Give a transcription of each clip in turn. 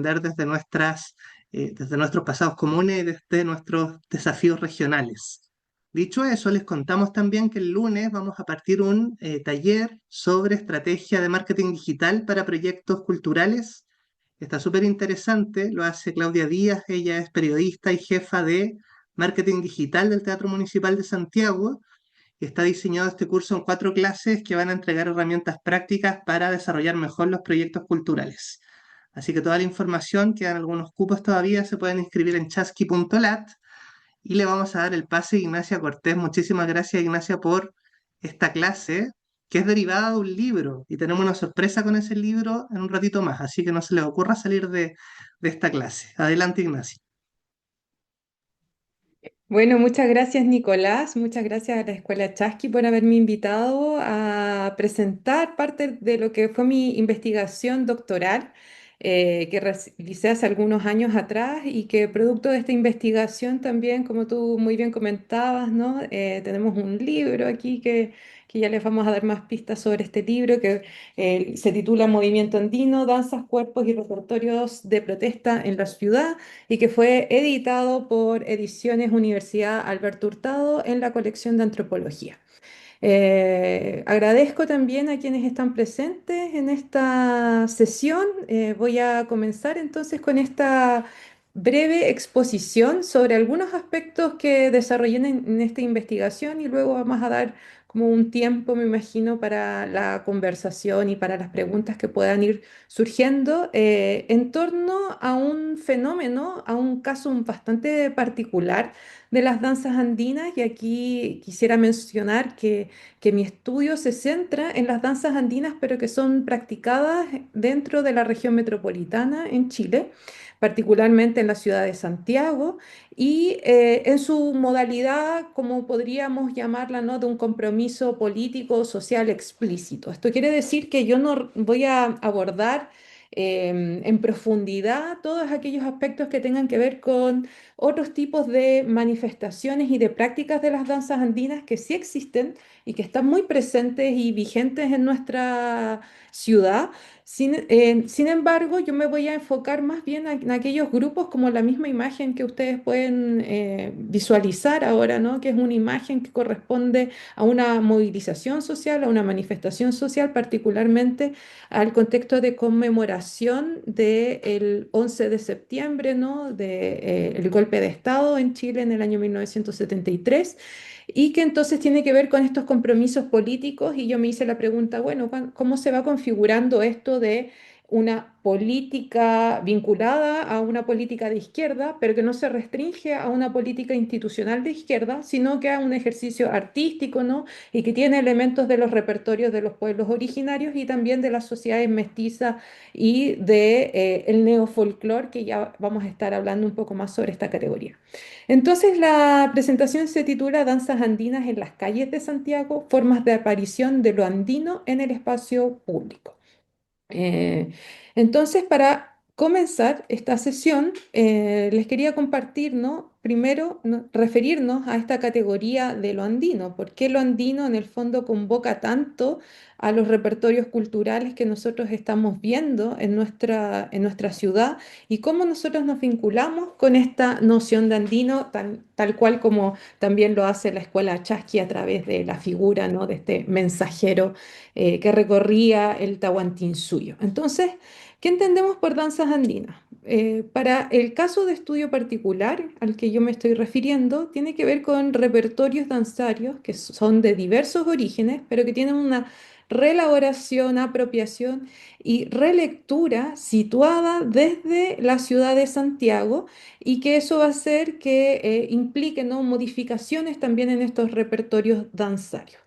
desde desde nuestros pasados comunes y desde nuestros desafíos regionales. Dicho eso, les contamos también que el lunes vamos a partir un taller sobre estrategia de marketing digital para proyectos culturales. Está súper interesante, lo hace Claudia Díaz, ella es periodista y jefa de marketing digital del Teatro Municipal de Santiago. Y está diseñado este curso en 4 clases que van a entregar herramientas prácticas para desarrollar mejor los proyectos culturales. Así que toda la información, quedan algunos cupos todavía, se pueden inscribir en chasqui.lat y le vamos a dar el pase a Ignacia Cortés. Muchísimas gracias, Ignacia, por esta clase, que es derivada de un libro y tenemos una sorpresa con ese libro en un ratito más, así que no se les ocurra salir de esta clase. Adelante, Ignacia. Bueno, muchas gracias Nicolás, muchas gracias a la Escuela Chasqui por haberme invitado a presentar parte de lo que fue mi investigación doctoral que realicé hace algunos años atrás y que producto de esta investigación también, como tú muy bien comentabas, ¿no? Tenemos un libro aquí que ya les vamos a dar más pistas sobre este libro que se titula Movimiento Andino, Danzas, Cuerpos y Repertorios de Protesta en la Ciudad y que fue editado por Ediciones Universidad Alberto Hurtado en la colección de antropología. Agradezco también a quienes están presentes en esta sesión. Voy a comenzar entonces con esta breve exposición sobre algunos aspectos que desarrollé en esta investigación y luego vamos a dar como un tiempo, me imagino, para la conversación y para las preguntas que puedan ir surgiendo en torno a un fenómeno, a un caso bastante particular de las danzas andinas. Y aquí quisiera mencionar que mi estudio se centra en las danzas andinas, pero que son practicadas dentro de la región metropolitana en Chile, particularmente en la ciudad de Santiago, y en su modalidad, como podríamos llamarla, ¿no? De un compromiso político social explícito. Esto quiere decir que yo no voy a abordar en profundidad todos aquellos aspectos que tengan que ver con otros tipos de manifestaciones y de prácticas de las danzas andinas que sí existen y que están muy presentes y vigentes en nuestra ciudad. Sin embargo, yo me voy a enfocar más bien en aquellos grupos como la misma imagen que ustedes pueden visualizar ahora, ¿no? Que es una imagen que corresponde a una movilización social, a una manifestación social, particularmente al contexto de conmemoración del 11 de septiembre, ¿no? De, el golpe de Estado en Chile en el año 1973 y que entonces tiene que ver con estos compromisos políticos. Y yo me hice la pregunta, bueno, ¿cómo se va configurando esto de una política vinculada a una política de izquierda, pero que no se restringe a una política institucional de izquierda, sino que a un ejercicio artístico, ¿no? Y que tiene elementos de los repertorios de los pueblos originarios y también de las sociedades mestizas y de el neofolclor, que ya vamos a estar hablando un poco más sobre esta categoría. Entonces, la presentación se titula Danzas andinas en las calles de Santiago, formas de aparición de lo andino en el espacio público. Eh, entonces, para comenzar esta sesión, les quería compartir, ¿no? Primero, ¿no? Referirnos a esta categoría de lo andino. ¿Por qué lo andino en el fondo convoca tanto a los repertorios culturales que nosotros estamos viendo en nuestra ciudad y cómo nosotros nos vinculamos con esta noción de andino, tal cual como también lo hace la escuela Chasqui a través de la figura, ¿no? De este mensajero que recorría el Tahuantinsuyo. Entonces, ¿qué entendemos por danzas andinas? Para el caso de estudio particular al que yo me estoy refiriendo, tiene que ver con repertorios danzarios que son de diversos orígenes, pero que tienen una reelaboración, apropiación y relectura situada desde la ciudad de Santiago y que eso va a hacer que implique, ¿no? Modificaciones también en estos repertorios danzarios.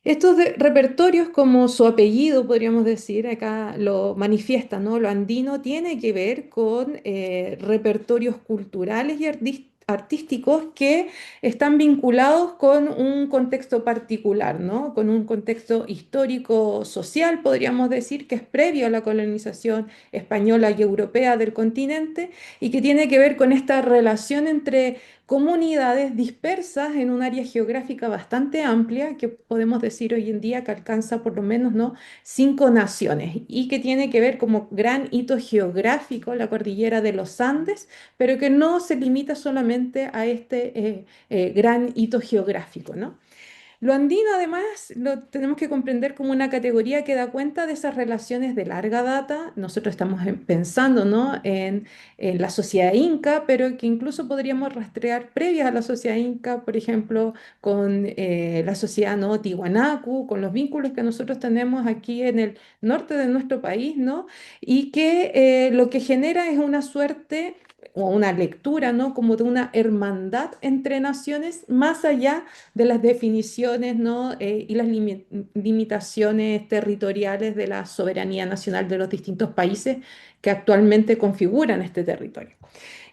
Estos repertorios, como su apellido, podríamos decir, acá lo manifiesta, ¿no? Lo andino tiene que ver con repertorios culturales y artísticos que están vinculados con un contexto particular, ¿no? Con un contexto histórico, social, podríamos decir, que es previo a la colonización española y europea del continente y que tiene que ver con esta relación entre comunidades dispersas en un área geográfica bastante amplia, que podemos decir hoy en día que alcanza por lo menos, ¿no? 5 naciones y que tiene que ver como gran hito geográfico la cordillera de los Andes, pero que no se limita solamente a este gran hito geográfico, ¿no? Lo andino, además, lo tenemos que comprender como una categoría que da cuenta de esas relaciones de larga data. Nosotros estamos pensando, ¿no? en la sociedad inca, pero que incluso podríamos rastrear previas a la sociedad inca, por ejemplo, con la sociedad, ¿no? Tiwanaku, con los vínculos que nosotros tenemos aquí en el norte de nuestro país, ¿no? Y que lo que genera es una suerte o una lectura, ¿no? Como de una hermandad entre naciones, más allá de las definiciones, ¿no? Y las limitaciones territoriales de la soberanía nacional de los distintos países que actualmente configuran este territorio.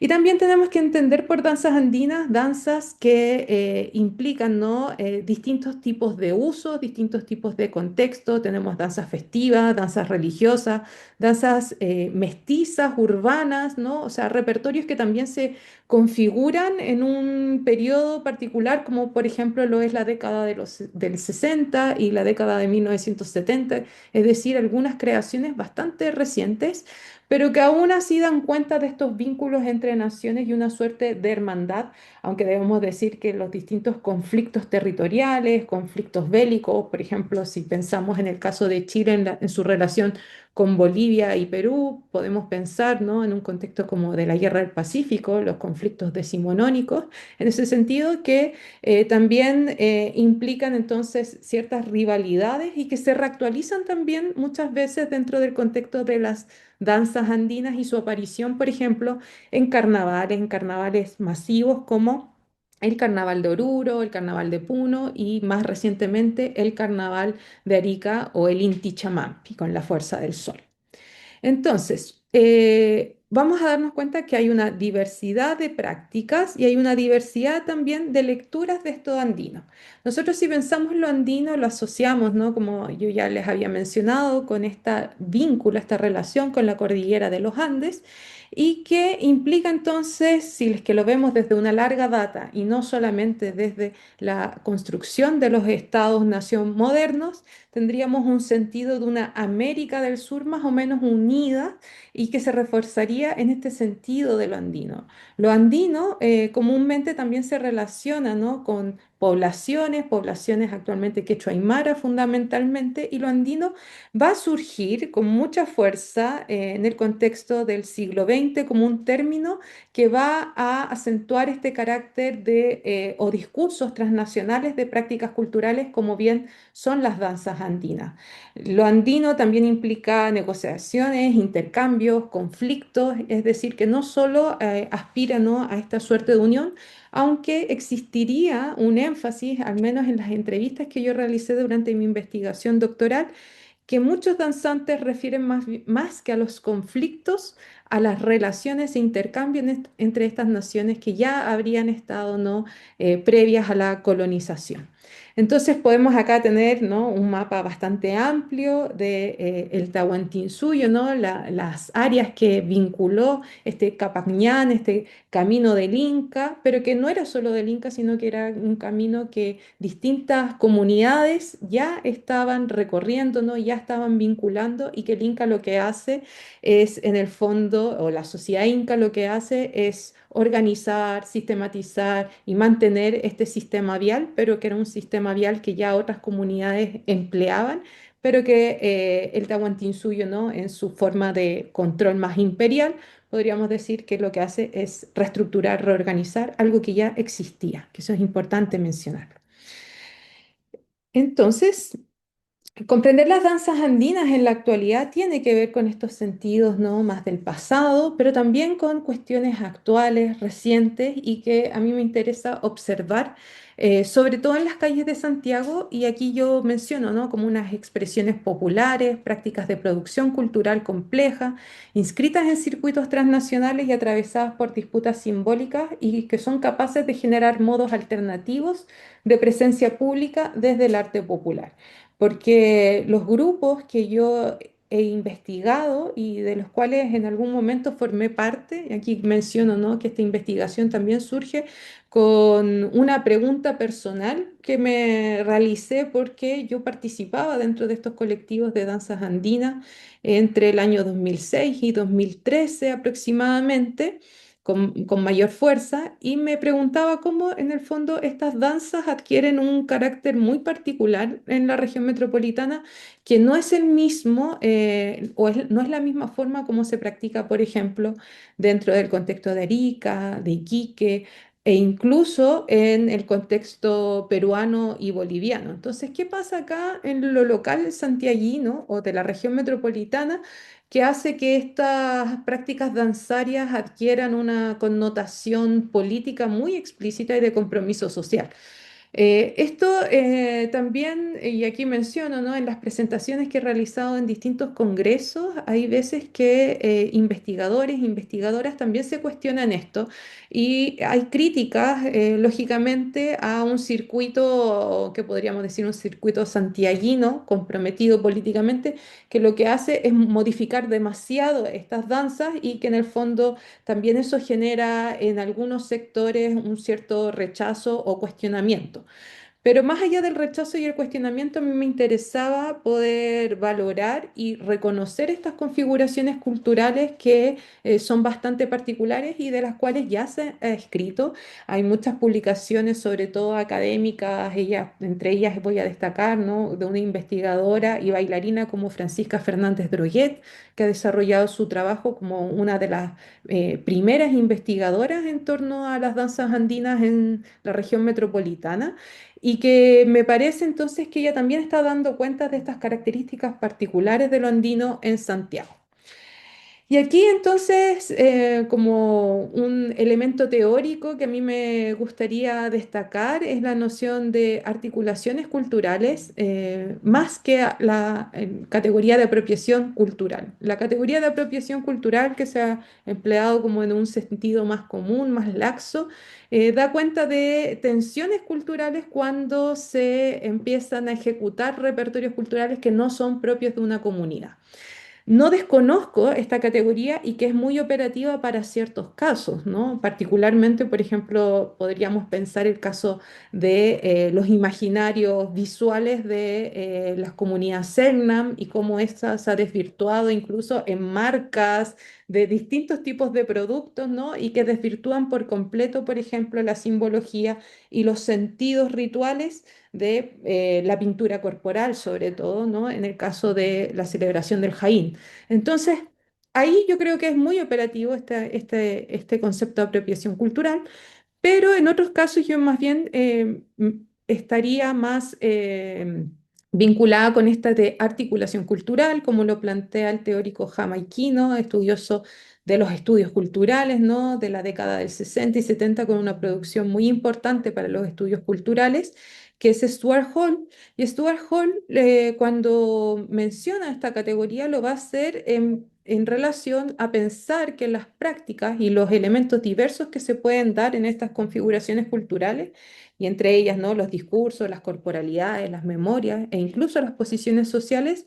Y también tenemos que entender por danzas andinas, danzas que implican, ¿no? Distintos tipos de usos, distintos tipos de contexto. Tenemos danzas festivas, danzas religiosas, danzas mestizas, urbanas, ¿no? O sea, repertorios que también se configuran en un periodo particular, como por ejemplo lo es la década del 60 y la década de 1970, es decir, algunas creaciones bastante recientes, pero que aún así dan cuenta de estos vínculos entre naciones y una suerte de hermandad, aunque debemos decir que los distintos conflictos territoriales, conflictos bélicos, por ejemplo, si pensamos en el caso de Chile en su relación con Bolivia y Perú, podemos pensar, ¿no? en un contexto como de la Guerra del Pacífico, los conflictos decimonónicos, en ese sentido que también implican entonces ciertas rivalidades y que se reactualizan también muchas veces dentro del contexto de las danzas andinas y su aparición, por ejemplo, en carnavales masivos como el Carnaval de Oruro, el Carnaval de Puno y más recientemente el Carnaval de Arica o el Inti Chamanpi con la Fuerza del Sol. Entonces, vamos a darnos cuenta que hay una diversidad de prácticas y hay una diversidad también de lecturas de esto andino. Nosotros si pensamos lo andino, lo asociamos, ¿no? Como yo ya les había mencionado, con este vínculo, esta relación con la cordillera de los Andes y que implica entonces, si es que lo vemos desde una larga data y no solamente desde la construcción de los estados-nación modernos, tendríamos un sentido de una América del Sur más o menos unida y que se reforzaría en este sentido de lo andino. Lo andino comúnmente también se relaciona, ¿no? con poblaciones actualmente quechua aymara fundamentalmente, y lo andino va a surgir con mucha fuerza en el contexto del siglo XX como un término que va a acentuar este carácter de, o discursos transnacionales de prácticas culturales, como bien son las danzas andinas. Lo andino también implica negociaciones, intercambios, conflictos, es decir, que no solo aspira, ¿no? a esta suerte de unión, aunque existiría un énfasis, al menos en las entrevistas que yo realicé durante mi investigación doctoral, que muchos danzantes refieren más que a los conflictos, a las relaciones e intercambios entre estas naciones que ya habrían estado, ¿no? previas a la colonización. Entonces podemos acá tener, ¿no? un mapa bastante amplio de el Tahuantinsuyo, ¿no? las áreas que vinculó este Capacñán, este camino del Inca, pero que no era solo del Inca, sino que era un camino que distintas comunidades ya estaban recorriendo, ¿no? Ya estaban vinculando, y que el Inca lo que hace es, en el fondo, o la sociedad Inca lo que hace es organizar, sistematizar y mantener este sistema vial, pero que era un sistema vial que ya otras comunidades empleaban, pero que el Tahuantinsuyo, ¿no? en su forma de control más imperial, podríamos decir que lo que hace es reestructurar, reorganizar algo que ya existía, que eso es importante mencionarlo. Entonces, Comprender las danzas andinas en la actualidad tiene que ver con estos sentidos, ¿no? Más del pasado, pero también con cuestiones actuales, recientes y que a mí me interesa observar, sobre todo en las calles de Santiago. Y aquí yo menciono, ¿no? Como unas expresiones populares, prácticas de producción cultural compleja, inscritas en circuitos transnacionales y atravesadas por disputas simbólicas y que son capaces de generar modos alternativos de presencia pública desde el arte popular, porque los grupos que yo he investigado y de los cuales en algún momento formé parte, y aquí menciono, ¿no?, que esta investigación también surge con una pregunta personal que me realicé porque yo participaba dentro de estos colectivos de danzas andinas entre el año 2006 y 2013 aproximadamente, con mayor fuerza, y me preguntaba cómo en el fondo estas danzas adquieren un carácter muy particular en la región metropolitana, que no es el mismo, no es la misma forma como se practica, por ejemplo, dentro del contexto de Arica, de Iquique, e incluso en el contexto peruano y boliviano. Entonces, ¿qué pasa acá en lo local santiaguino o de la región metropolitana, que hace que estas prácticas danzarias adquieran una connotación política muy explícita y de compromiso social? Esto también, y aquí menciono, ¿no?, en las presentaciones que he realizado en distintos congresos, hay veces que investigadores e investigadoras también se cuestionan esto y hay críticas, lógicamente, a un circuito que podríamos decir un circuito santiaguino comprometido políticamente, que lo que hace es modificar demasiado estas danzas y que en el fondo también eso genera en algunos sectores un cierto rechazo o cuestionamiento. Pero más allá del rechazo y el cuestionamiento, a mí me interesaba poder valorar y reconocer estas configuraciones culturales que son bastante particulares y de las cuales ya se ha escrito. Hay muchas publicaciones, sobre todo académicas, entre ellas voy a destacar, ¿no?, de una investigadora y bailarina como Francisca Fernández Droguet, que ha desarrollado su trabajo como una de las primeras investigadoras en torno a las danzas andinas en la región metropolitana, y que me parece entonces que ella también está dando cuenta de estas características particulares de lo andino en Santiago. Y aquí entonces, como un elemento teórico que a mí me gustaría destacar, es la noción de articulaciones culturales, más que la categoría de apropiación cultural. La categoría de apropiación cultural, que se ha empleado como en un sentido más común, más laxo, da cuenta de tensiones culturales cuando se empiezan a ejecutar repertorios culturales que no son propios de una comunidad. No desconozco esta categoría y que es muy operativa para ciertos casos, ¿no? Particularmente, por ejemplo, podríamos pensar el caso de los imaginarios visuales de las comunidades Selknam y cómo esta se ha desvirtuado incluso en marcas de distintos tipos de productos, ¿no? Y que desvirtúan por completo, por ejemplo, la simbología y los sentidos rituales de la pintura corporal, sobre todo, ¿no?, en el caso de la celebración del Jaín. Entonces, ahí yo creo que es muy operativo este concepto de apropiación cultural, pero en otros casos yo más bien estaría más vinculada con esta de articulación cultural, como lo plantea el teórico jamaiquino, estudioso de los estudios culturales, ¿no?, de la década del 60 y 70, con una producción muy importante para los estudios culturales, que es Stuart Hall. Y Stuart Hall, cuando menciona esta categoría, lo va a hacer en relación a pensar que las prácticas y los elementos diversos que se pueden dar en estas configuraciones culturales, y entre ellas, ¿no?, los discursos, las corporalidades, las memorias e incluso las posiciones sociales,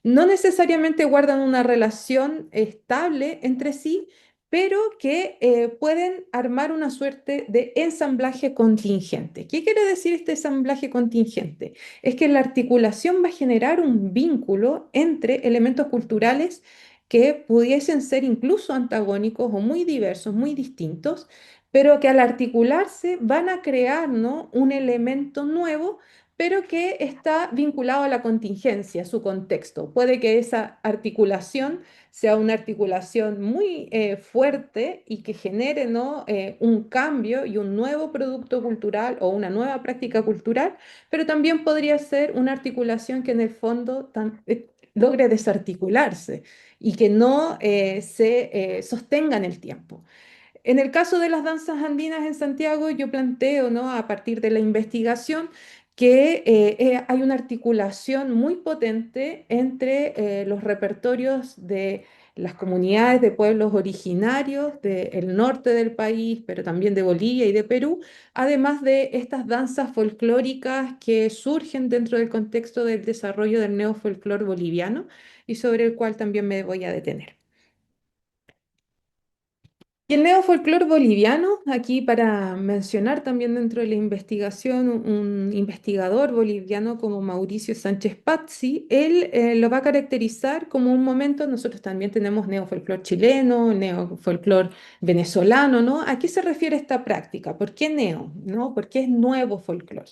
no necesariamente guardan una relación estable entre sí, pero que pueden armar una suerte de ensamblaje contingente. ¿Qué quiere decir este ensamblaje contingente? Es que la articulación va a generar un vínculo entre elementos culturales que pudiesen ser incluso antagónicos o muy diversos, muy distintos, pero que al articularse van a crear, ¿no?, un elemento nuevo pero que está vinculado a la contingencia, a su contexto. Puede que esa articulación sea una articulación muy fuerte y que genere, ¿no? Un cambio y un nuevo producto cultural o una nueva práctica cultural, pero también podría ser una articulación que en el fondo logre desarticularse y que no se sostenga en el tiempo. En el caso de las danzas andinas en Santiago, yo planteo, ¿no? A partir de la investigación, que hay una articulación muy potente entre los repertorios de las comunidades de pueblos originarios del norte del país, pero también de Bolivia y de Perú, además de estas danzas folclóricas que surgen dentro del contexto del desarrollo del neofolclor boliviano y sobre el cual también me voy a detener. Y el neofolclor boliviano, aquí para mencionar también dentro de la investigación, un investigador boliviano como Mauricio Sánchez Pazzi, él lo va a caracterizar como un momento, nosotros también tenemos neofolclor chileno, neofolclor venezolano, ¿no? ¿A qué se refiere esta práctica? ¿Por qué neo? ¿No? ¿Por qué es nuevo folclor?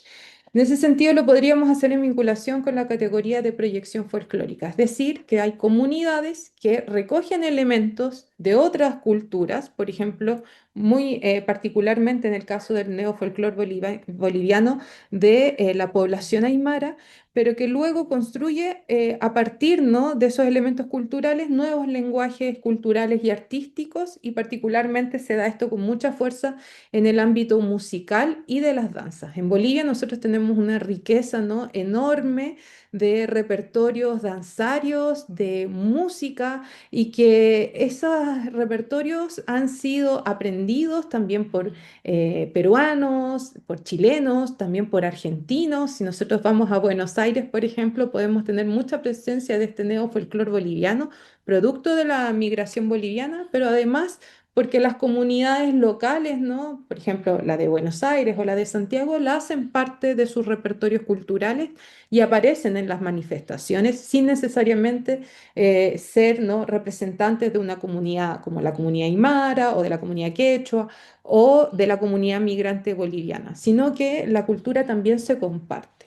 En ese sentido, lo podríamos hacer en vinculación con la categoría de proyección folclórica, es decir, que hay comunidades que recogen elementos de otras culturas, por ejemplo, muy particularmente en el caso del neofolclor boliviano de la población aymara, pero que luego construye a partir, ¿no? de esos elementos culturales nuevos lenguajes culturales y artísticos, y particularmente se da esto con mucha fuerza en el ámbito musical y de las danzas. En Bolivia nosotros tenemos una riqueza, ¿no? enorme de repertorios danzarios, de música, y que esos repertorios han sido aprendidos también por peruanos, por chilenos, también por argentinos. Si nosotros vamos a Buenos Aires, por ejemplo, podemos tener mucha presencia de este neofolclor boliviano, producto de la migración boliviana, pero además porque las comunidades locales, ¿no? Por ejemplo, la de Buenos Aires o la de Santiago, la hacen parte de sus repertorios culturales y aparecen en las manifestaciones sin necesariamente ser, ¿no? representantes de una comunidad como la comunidad aymara o de la comunidad quechua o de la comunidad migrante boliviana, sino que la cultura también se comparte.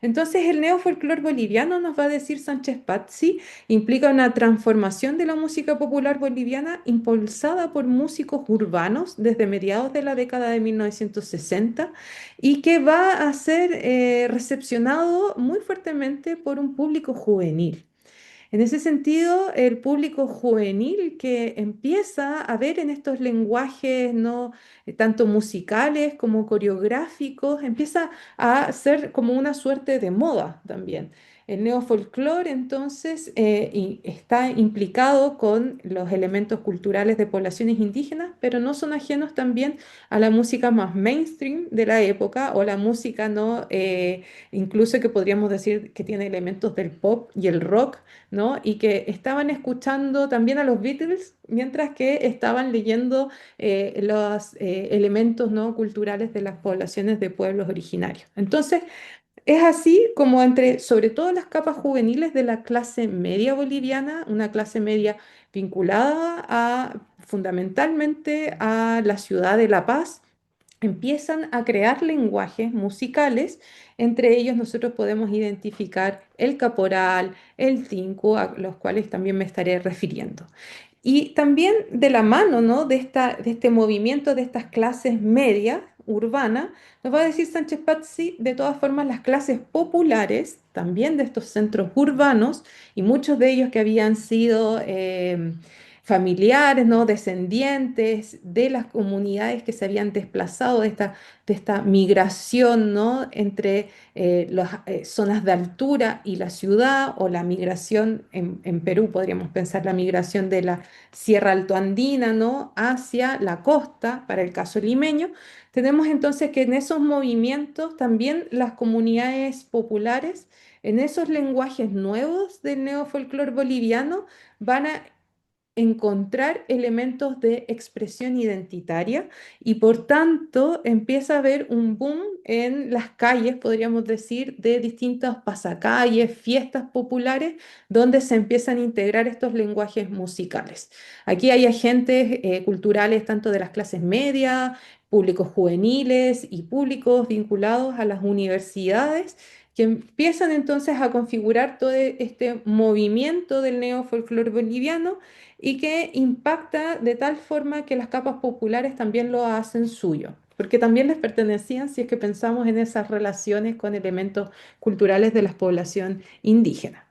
Entonces, el neofolclor boliviano, nos va a decir Sánchez Pazzi, implica una transformación de la música popular boliviana impulsada por músicos urbanos desde mediados de la década de 1960 y que va a ser recepcionado muy fuertemente por un público juvenil. En ese sentido, el público juvenil que empieza a ver en estos lenguajes, ¿no? tanto musicales como coreográficos, empieza a ser como una suerte de moda también. El neofolclore entonces está implicado con los elementos culturales de poblaciones indígenas, pero no son ajenos también a la música más mainstream de la época o la música no incluso que podríamos decir que tiene elementos del pop y el rock, ¿no? Y que estaban escuchando también a los Beatles mientras que estaban leyendo los elementos, ¿no? culturales de las poblaciones de pueblos originarios. Entonces, es así como entre, sobre todo las capas juveniles de la clase media boliviana, una clase media vinculada fundamentalmente a la ciudad de La Paz, empiezan a crear lenguajes musicales. Entre ellos nosotros podemos identificar el caporal, el tinku, a los cuales también me estaré refiriendo. Y también de la mano, ¿no? de este movimiento de estas clases medias urbanas, nos va a decir Sánchez Pazzi, de todas formas, las clases populares, también de estos centros urbanos, y muchos de ellos que habían sido familiares, ¿no? descendientes de las comunidades que se habían desplazado de esta migración, ¿no? entre las zonas de altura y la ciudad, o la migración en Perú, podríamos pensar la migración de la Sierra Altoandina, ¿no? hacia la costa, para el caso limeño. Tenemos entonces que en esos movimientos también las comunidades populares, en esos lenguajes nuevos del neofolclor boliviano, van a encontrar elementos de expresión identitaria, y por tanto empieza a haber un boom en las calles, podríamos decir, de distintas pasacalles, fiestas populares, donde se empiezan a integrar estos lenguajes musicales. Aquí hay agentes culturales tanto de las clases medias, públicos juveniles y públicos vinculados a las universidades, que empiezan entonces a configurar todo este movimiento del neofolclore boliviano y que impacta de tal forma que las capas populares también lo hacen suyo, porque también les pertenecían si es que pensamos en esas relaciones con elementos culturales de la población indígena.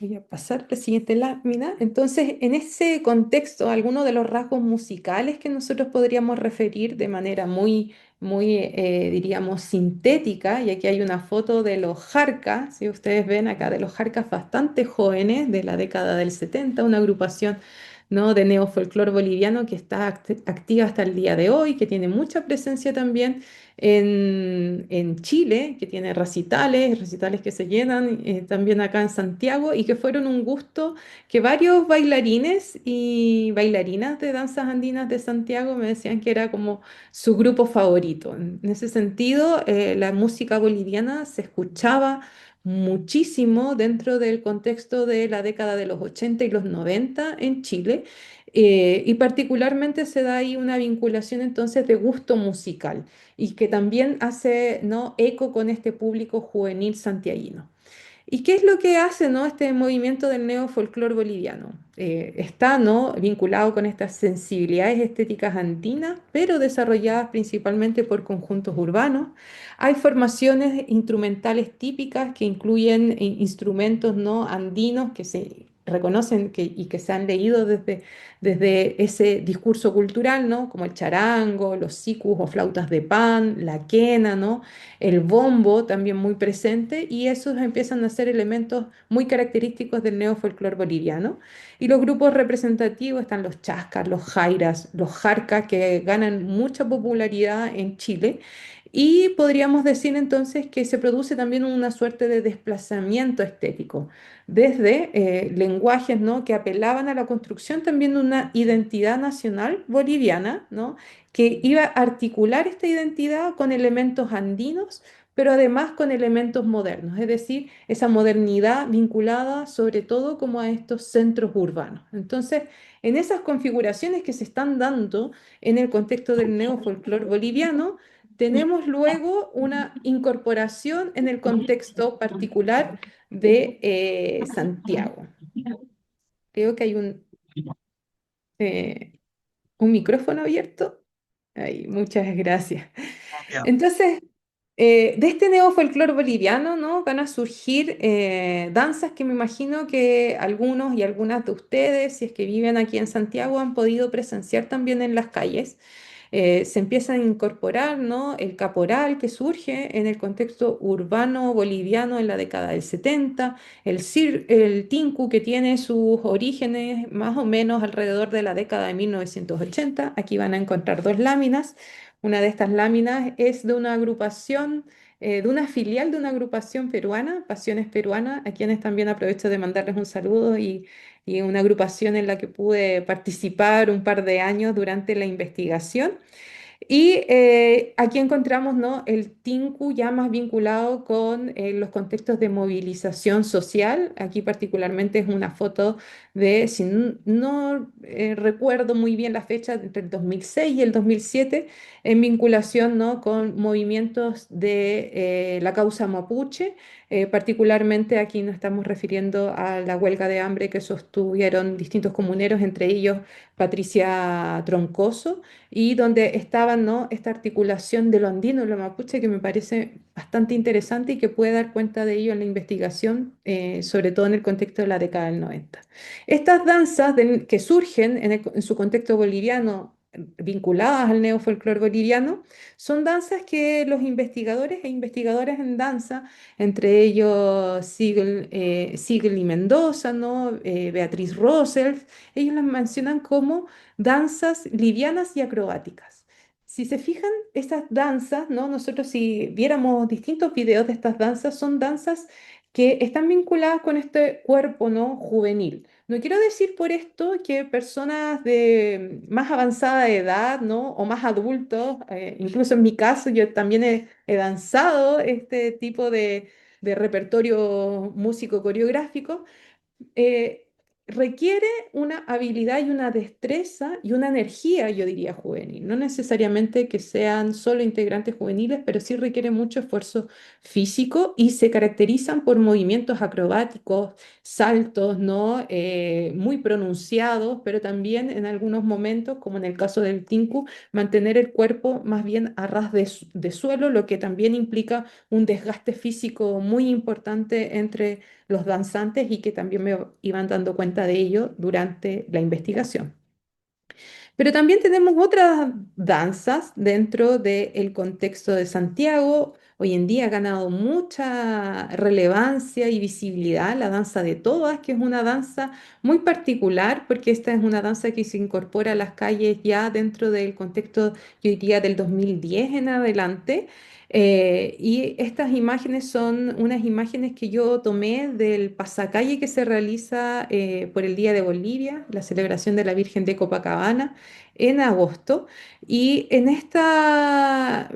Voy a pasar a la siguiente lámina. Entonces, en ese contexto, algunos de los rasgos musicales que nosotros podríamos referir de manera diríamos, sintética, y aquí hay una foto de los jarcas, si ustedes ven acá, de los jarcas bastante jóvenes de la década del 70, una agrupación, ¿no?, de neofolclor boliviano que está activa hasta el día de hoy, que tiene mucha presencia también en Chile, que tiene recitales, recitales que se llenan también acá en Santiago y que fueron un gusto que varios bailarines y bailarinas de danzas andinas de Santiago me decían que era como su grupo favorito. En ese sentido, la música boliviana se escuchaba muchísimo dentro del contexto de la década de los 80 y los 90 en Chile. Y particularmente se da ahí una vinculación entonces de gusto musical y que también hace, ¿no?, eco con este público juvenil santiaguino. ¿Y qué es lo que hace, ¿no?, este movimiento del neofolclor boliviano? Está, ¿no?, vinculado con estas sensibilidades estéticas andinas, pero desarrolladas principalmente por conjuntos urbanos. Hay formaciones instrumentales típicas que incluyen instrumentos, ¿no?, andinos que se reconocen y que se han leído desde ese discurso cultural, ¿no?, como el charango, los sicus o flautas de pan, la quena, ¿no?, el bombo también muy presente, y esos empiezan a ser elementos muy característicos del neofolclor boliviano. Y los grupos representativos están los chascas, los jairas, los jarcas, que ganan mucha popularidad en Chile. Y podríamos decir entonces que se produce también una suerte de desplazamiento estético, desde lenguajes, ¿no?, que apelaban a la construcción también de una identidad nacional boliviana, ¿no?, que iba a articular esta identidad con elementos andinos, pero además con elementos modernos, es decir, esa modernidad vinculada sobre todo como a estos centros urbanos. Entonces, en esas configuraciones que se están dando en el contexto del neofolclor boliviano, tenemos luego una incorporación en el contexto particular de Santiago. Creo que hay eh, un micrófono abierto. Ay, muchas gracias. Ya. Entonces, de este neofolclor boliviano, ¿no?, van a surgir danzas que me imagino que algunos y algunas de ustedes, si es que viven aquí en Santiago, han podido presenciar también en las calles. Se empieza a incorporar, ¿no?, el caporal que surge en el contexto urbano boliviano en la década del 70, el tinku que tiene sus orígenes más o menos alrededor de la década de 1980. Aquí van a encontrar dos láminas. Una de estas láminas es de una agrupación, de una filial de una agrupación peruana, Pasiones Peruana, a quienes también aprovecho de mandarles un saludo, y una agrupación en la que pude participar un par de años durante la investigación. Y aquí encontramos, ¿no?, el Tinku ya más vinculado con los contextos de movilización social. Aquí particularmente es una foto de, si no recuerdo muy bien la fecha, entre el 2006 y el 2007, en vinculación, ¿no?, con movimientos de la causa mapuche. Particularmente aquí nos estamos refiriendo a la huelga de hambre que sostuvieron distintos comuneros, entre ellos Patricia Troncoso, y donde estaba, ¿no?, esta articulación de lo andino y lo mapuche que me parece bastante interesante y que puede dar cuenta de ello en la investigación, sobre todo en el contexto de la década del 90. Estas danzas que surgen en su contexto boliviano, vinculadas al neofolclor boliviano, son danzas que los investigadores e investigadoras en danza, entre ellos Sigel y Mendoza, ¿no?, Beatriz Rosell, ellos las mencionan como danzas livianas y acrobáticas. Si se fijan, estas danzas, ¿no?, nosotros si viéramos distintos videos de estas danzas, son danzas que están vinculadas con este cuerpo, ¿no?, juvenil. No quiero decir por esto que personas de más avanzada edad, ¿no?, o más adultos, incluso en mi caso, yo también he danzado este tipo de repertorio músico coreográfico, requiere una habilidad y una destreza y una energía, yo diría, juvenil. No necesariamente que sean solo integrantes juveniles, pero sí requiere mucho esfuerzo físico y se caracterizan por movimientos acrobáticos, saltos, ¿no? Muy pronunciados, pero también en algunos momentos, como en el caso del tinku, mantener el cuerpo más bien a ras de suelo, lo que también implica un desgaste físico muy importante entre los danzantes y que también me iban dando cuenta de ello durante la investigación. Pero también tenemos otras danzas dentro del contexto de Santiago. Hoy en día ha ganado mucha relevancia y visibilidad la danza de todas, que es una danza muy particular porque esta es una danza que se incorpora a las calles ya dentro del contexto, yo diría, del 2010 en adelante. Y estas imágenes son unas imágenes que yo tomé del pasacalle que se realiza por el Día de Bolivia, la celebración de la Virgen de Copacabana en agosto. Y en estas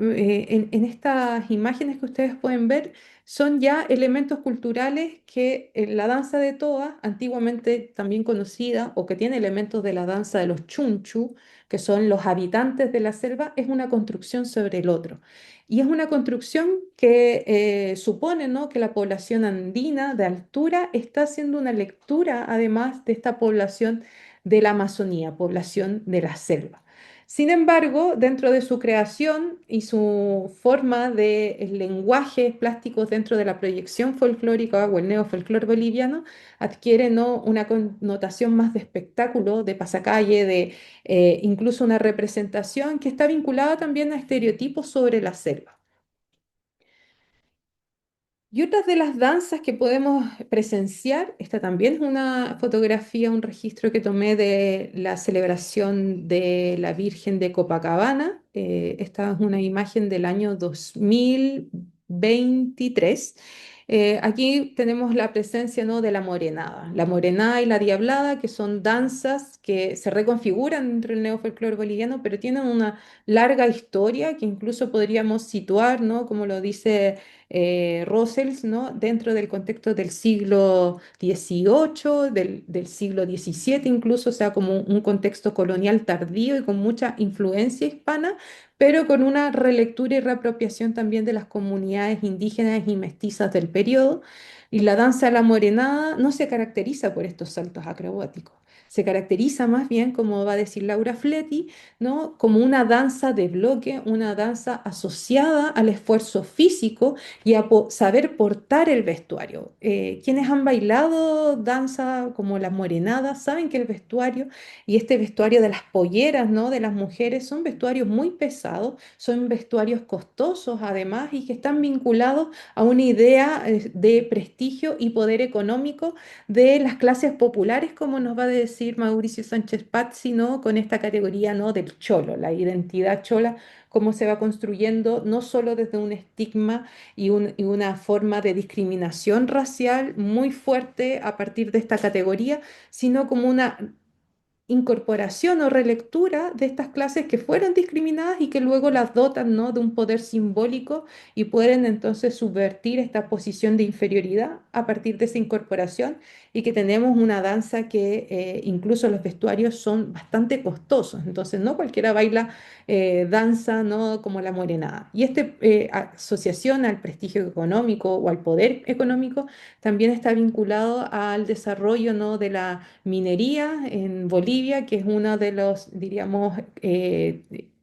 imágenes que ustedes pueden ver son ya elementos culturales que la danza de toa, antiguamente también conocida o que tiene elementos de la danza de los chunchu, que son los habitantes de la selva, es una construcción sobre el otro. Y es una construcción que supone, ¿no?, que la población andina de altura está haciendo una lectura, además de esta población de la Amazonía, población de la selva. Sin embargo, dentro de su creación y su forma de lenguajes plásticos dentro de la proyección folclórica o el neofolclore boliviano, adquiere, ¿no?, una connotación más de espectáculo, de pasacalle, de incluso una representación que está vinculada también a estereotipos sobre la selva. Y otras de las danzas que podemos presenciar, esta también es una fotografía, un registro que tomé de la celebración de la Virgen de Copacabana. Esta es una imagen del año 2023. Aquí tenemos la presencia, ¿no?, de la morenada y la diablada, que son danzas que se reconfiguran dentro del neofolclore boliviano, pero tienen una larga historia que incluso podríamos situar, ¿no?, como lo dice Rosels, ¿no?, dentro del contexto del siglo XVIII, del siglo XVII incluso, o sea, como un contexto colonial tardío y con mucha influencia hispana, pero con una relectura y reapropiación también de las comunidades indígenas y mestizas del periodo. Y la danza de la morenada no se caracteriza por estos saltos acrobáticos. Se caracteriza más bien, como va a decir Laura Fletti, ¿no?, como una danza de bloque, una danza asociada al esfuerzo físico y a saber portar el vestuario. Quienes han bailado danza como las morenadas saben que el vestuario y este vestuario de las polleras, ¿no?, de las mujeres son vestuarios muy pesados, son vestuarios costosos además y que están vinculados a una idea de prestigio y poder económico de las clases populares, como nos va a decir Mauricio Sánchez Pazzi, ¿no?, con esta categoría, ¿no?, del cholo, la identidad chola, cómo se va construyendo no solo desde un estigma y una forma de discriminación racial muy fuerte a partir de esta categoría, sino como una incorporación o relectura de estas clases que fueron discriminadas y que luego las dotan, ¿no?, de un poder simbólico y pueden entonces subvertir esta posición de inferioridad a partir de esa incorporación y que tenemos una danza que incluso los vestuarios son bastante costosos, entonces no cualquiera baila danza, ¿no?, como la morenada. Y esta asociación al prestigio económico o al poder económico también está vinculado al desarrollo, ¿no?, de la minería en Bolivia, que es uno de los, diríamos,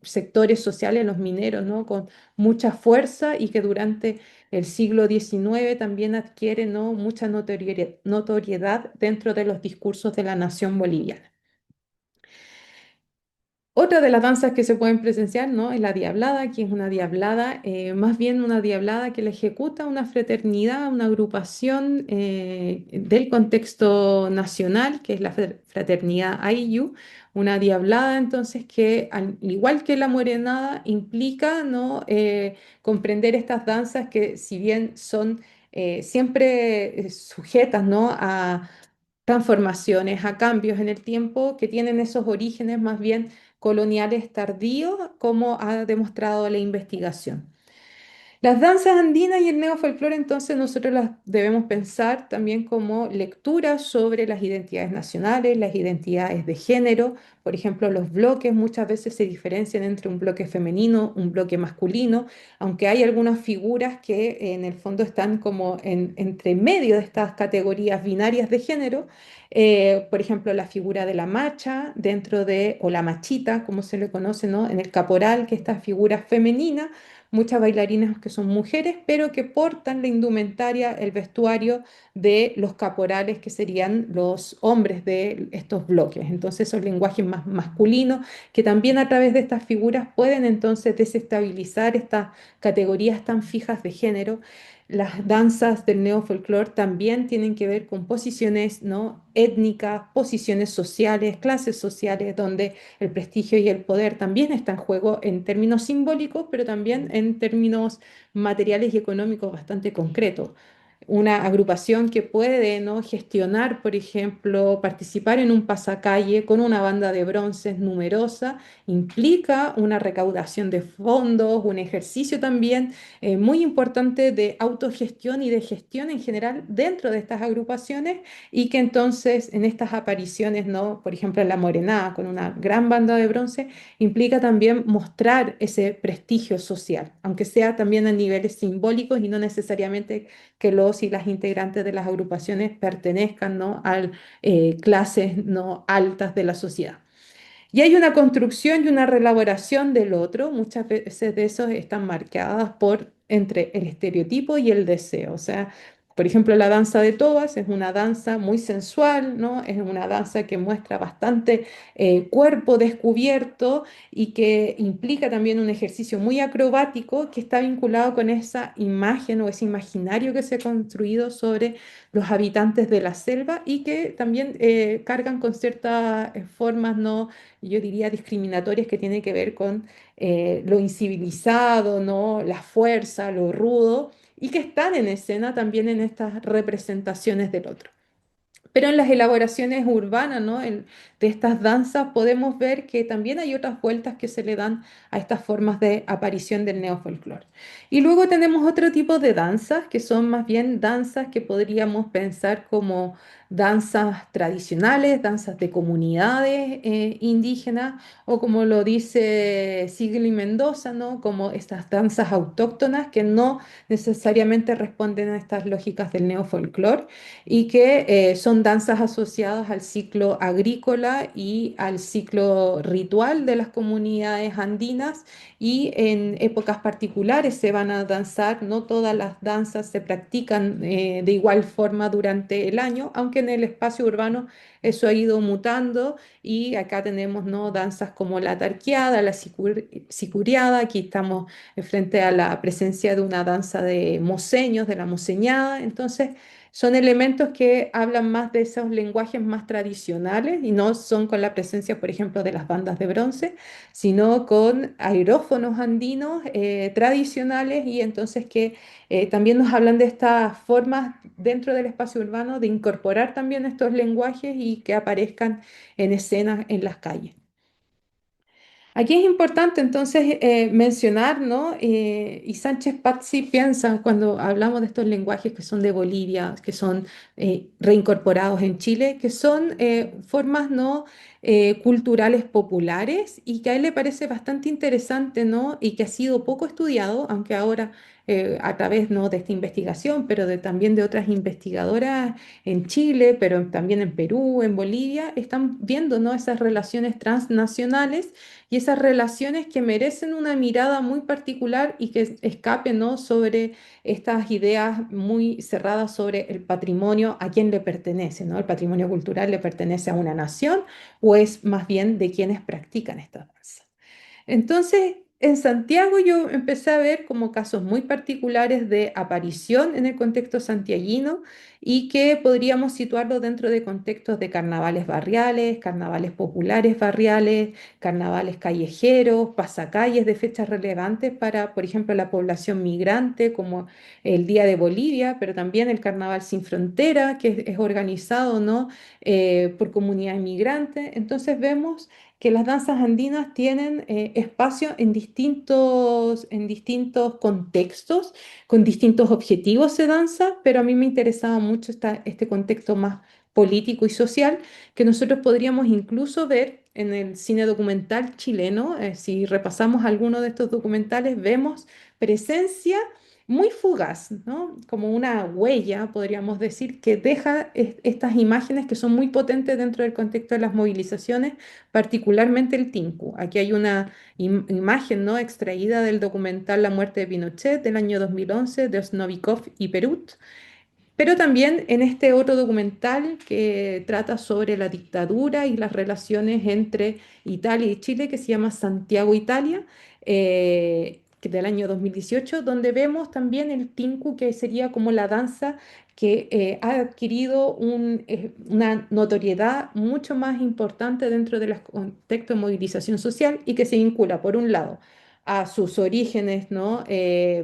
sectores sociales, los mineros, ¿no?, con mucha fuerza y que durante el siglo XIX también adquiere, ¿no?, mucha notoriedad dentro de los discursos de la nación boliviana. Otra de las danzas que se pueden presenciar, ¿no?, es la diablada, que es una diablada, más bien una diablada que la ejecuta una fraternidad, una agrupación del contexto nacional, que es la fraternidad Ayllu, una diablada entonces que, al igual que la morenada, implica, ¿no?, comprender estas danzas que si bien son siempre sujetas, ¿no?, a transformaciones, a cambios en el tiempo que tienen esos orígenes más bien coloniales tardíos, como ha demostrado la investigación. Las danzas andinas y el neofolclore, entonces, nosotros las debemos pensar también como lecturas sobre las identidades nacionales, las identidades de género. Por ejemplo, los bloques muchas veces se diferencian entre un bloque femenino, un bloque masculino, aunque hay algunas figuras que en el fondo están como entre medio de estas categorías binarias de género. Por ejemplo, la figura de la macha dentro de, o la machita, como se le conoce, ¿no? En el caporal, que esta figura femenina, muchas bailarinas que son mujeres, pero que portan la indumentaria, el vestuario de los caporales, que serían los hombres de estos bloques. Entonces, esos lenguajes más masculinos, que también a través de estas figuras pueden entonces desestabilizar estas categorías tan fijas de género. Las danzas del neofolclore también tienen que ver con posiciones, ¿no?, étnicas, posiciones sociales, clases sociales, donde el prestigio y el poder también está en juego en términos simbólicos, pero también en términos materiales y económicos bastante concretos. Una agrupación que puede, ¿no?, gestionar, por ejemplo, participar en un pasacalle con una banda de bronces numerosa, implica una recaudación de fondos, un ejercicio también muy importante de autogestión y de gestión en general dentro de estas agrupaciones, y que entonces en estas apariciones, ¿no?, por ejemplo en La Morenada con una gran banda de bronce, implica también mostrar ese prestigio social, aunque sea también a niveles simbólicos y no necesariamente que los y las integrantes de las agrupaciones pertenezcan, ¿no?, a clases, ¿no?, altas de la sociedad. Y hay una construcción y una reelaboración del otro, muchas veces de esos están marcadas por entre el estereotipo y el deseo. O sea, por ejemplo, la danza de todas es una danza muy sensual, ¿no? Es una danza que muestra bastante cuerpo descubierto y que implica también un ejercicio muy acrobático que está vinculado con esa imagen o ese imaginario que se ha construido sobre los habitantes de la selva, y que también cargan con ciertas formas, ¿no?, yo diría discriminatorias, que tiene que ver con lo incivilizado, ¿no?, la fuerza, lo rudo, y que están en escena también en estas representaciones del otro. Pero en las elaboraciones urbanas, ¿no?, de estas danzas podemos ver que también hay otras vueltas que se le dan a estas formas de aparición del neofolclore. Y luego tenemos otro tipo de danzas, que son más bien danzas que podríamos pensar como danzas tradicionales, danzas de comunidades indígenas, o como lo dice Sigli Mendoza, ¿no?, como estas danzas autóctonas que no necesariamente responden a estas lógicas del neofolclore, y que son danzas asociadas al ciclo agrícola y al ciclo ritual de las comunidades andinas, y en épocas particulares se van a danzar. No todas las danzas se practican de igual forma durante el año, aunque en el espacio urbano eso ha ido mutando, y acá tenemos, ¿no?, danzas como la tarqueada, la sicuriada. Aquí estamos frente a la presencia de una danza de moceños, de la moceñada. Entonces, son elementos que hablan más de esos lenguajes más tradicionales y no son con la presencia, por ejemplo, de las bandas de bronce, sino con aerófonos andinos tradicionales, y entonces que también nos hablan de estas formas dentro del espacio urbano de incorporar también estos lenguajes y que aparezcan en escenas en las calles. Aquí es importante entonces mencionar, ¿no? Y Sánchez Pazzi piensa cuando hablamos de estos lenguajes que son de Bolivia, que son reincorporados en Chile, que son formas, ¿no?, culturales populares, y que a él le parece bastante interesante, ¿no?, y que ha sido poco estudiado, aunque ahora a través, ¿no?, de esta investigación, pero también de otras investigadoras en Chile, pero también en Perú, en Bolivia, están viendo, ¿no?, esas relaciones transnacionales y esas relaciones que merecen una mirada muy particular y que escapen, ¿no?, sobre estas ideas muy cerradas sobre el patrimonio, a quién le pertenece, ¿no? ¿El patrimonio cultural le pertenece a una nación o es más bien de quienes practican esta danza? Entonces, en Santiago yo empecé a ver como casos muy particulares de aparición en el contexto santiaguino, y que podríamos situarlo dentro de contextos de carnavales barriales, carnavales populares barriales, carnavales callejeros, pasacalles de fechas relevantes para, por ejemplo, la población migrante, como el Día de Bolivia, pero también el Carnaval Sin Frontera, que es organizado, ¿no? Por comunidad inmigrante. Entonces vemos que las danzas andinas tienen espacio en distintos contextos, con distintos objetivos de danza, pero a mí me interesaba mucho este contexto más político y social que nosotros podríamos incluso ver en el cine documental chileno. Si repasamos algunos de estos documentales, vemos presencia muy fugaz, ¿no? Como una huella, podríamos decir, que deja estas imágenes que son muy potentes dentro del contexto de las movilizaciones, particularmente el Tinku. Aquí hay una imagen, ¿no? Extraída del documental La muerte de Pinochet del año 2011 de Osnovikov y Perut, pero también en este otro documental que trata sobre la dictadura y las relaciones entre Italia y Chile, que se llama Santiago, Italia, que del año 2018, donde vemos también el tinku, que sería como la danza que ha adquirido una notoriedad mucho más importante dentro del contexto de movilización social y que se vincula, por un lado, a sus orígenes, ¿no?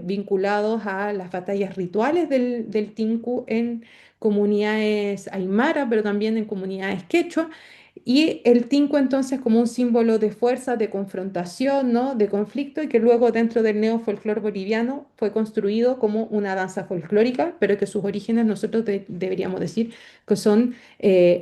Vinculados a las batallas rituales del Tinku en comunidades aymara, pero también en comunidades quechua. Y el Tinku entonces como un símbolo de fuerza, de confrontación, ¿no? De conflicto, y que luego dentro del neofolclore boliviano fue construido como una danza folclórica, pero que sus orígenes nosotros deberíamos decir que son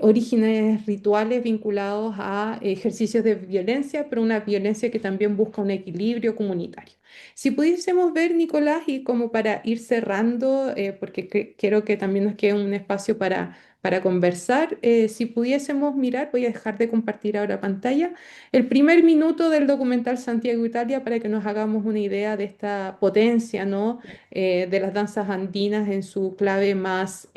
orígenes rituales vinculados a ejercicios de violencia, pero una violencia que también busca un equilibrio comunitario. Si pudiésemos ver, Nicolás, y como para ir cerrando, porque quiero que también nos quede un espacio para conversar, si pudiésemos mirar, voy a dejar de compartir ahora pantalla, el primer minuto del documental Santiago, Italia, para que nos hagamos una idea de esta potencia, ¿no? De las danzas andinas en su clave más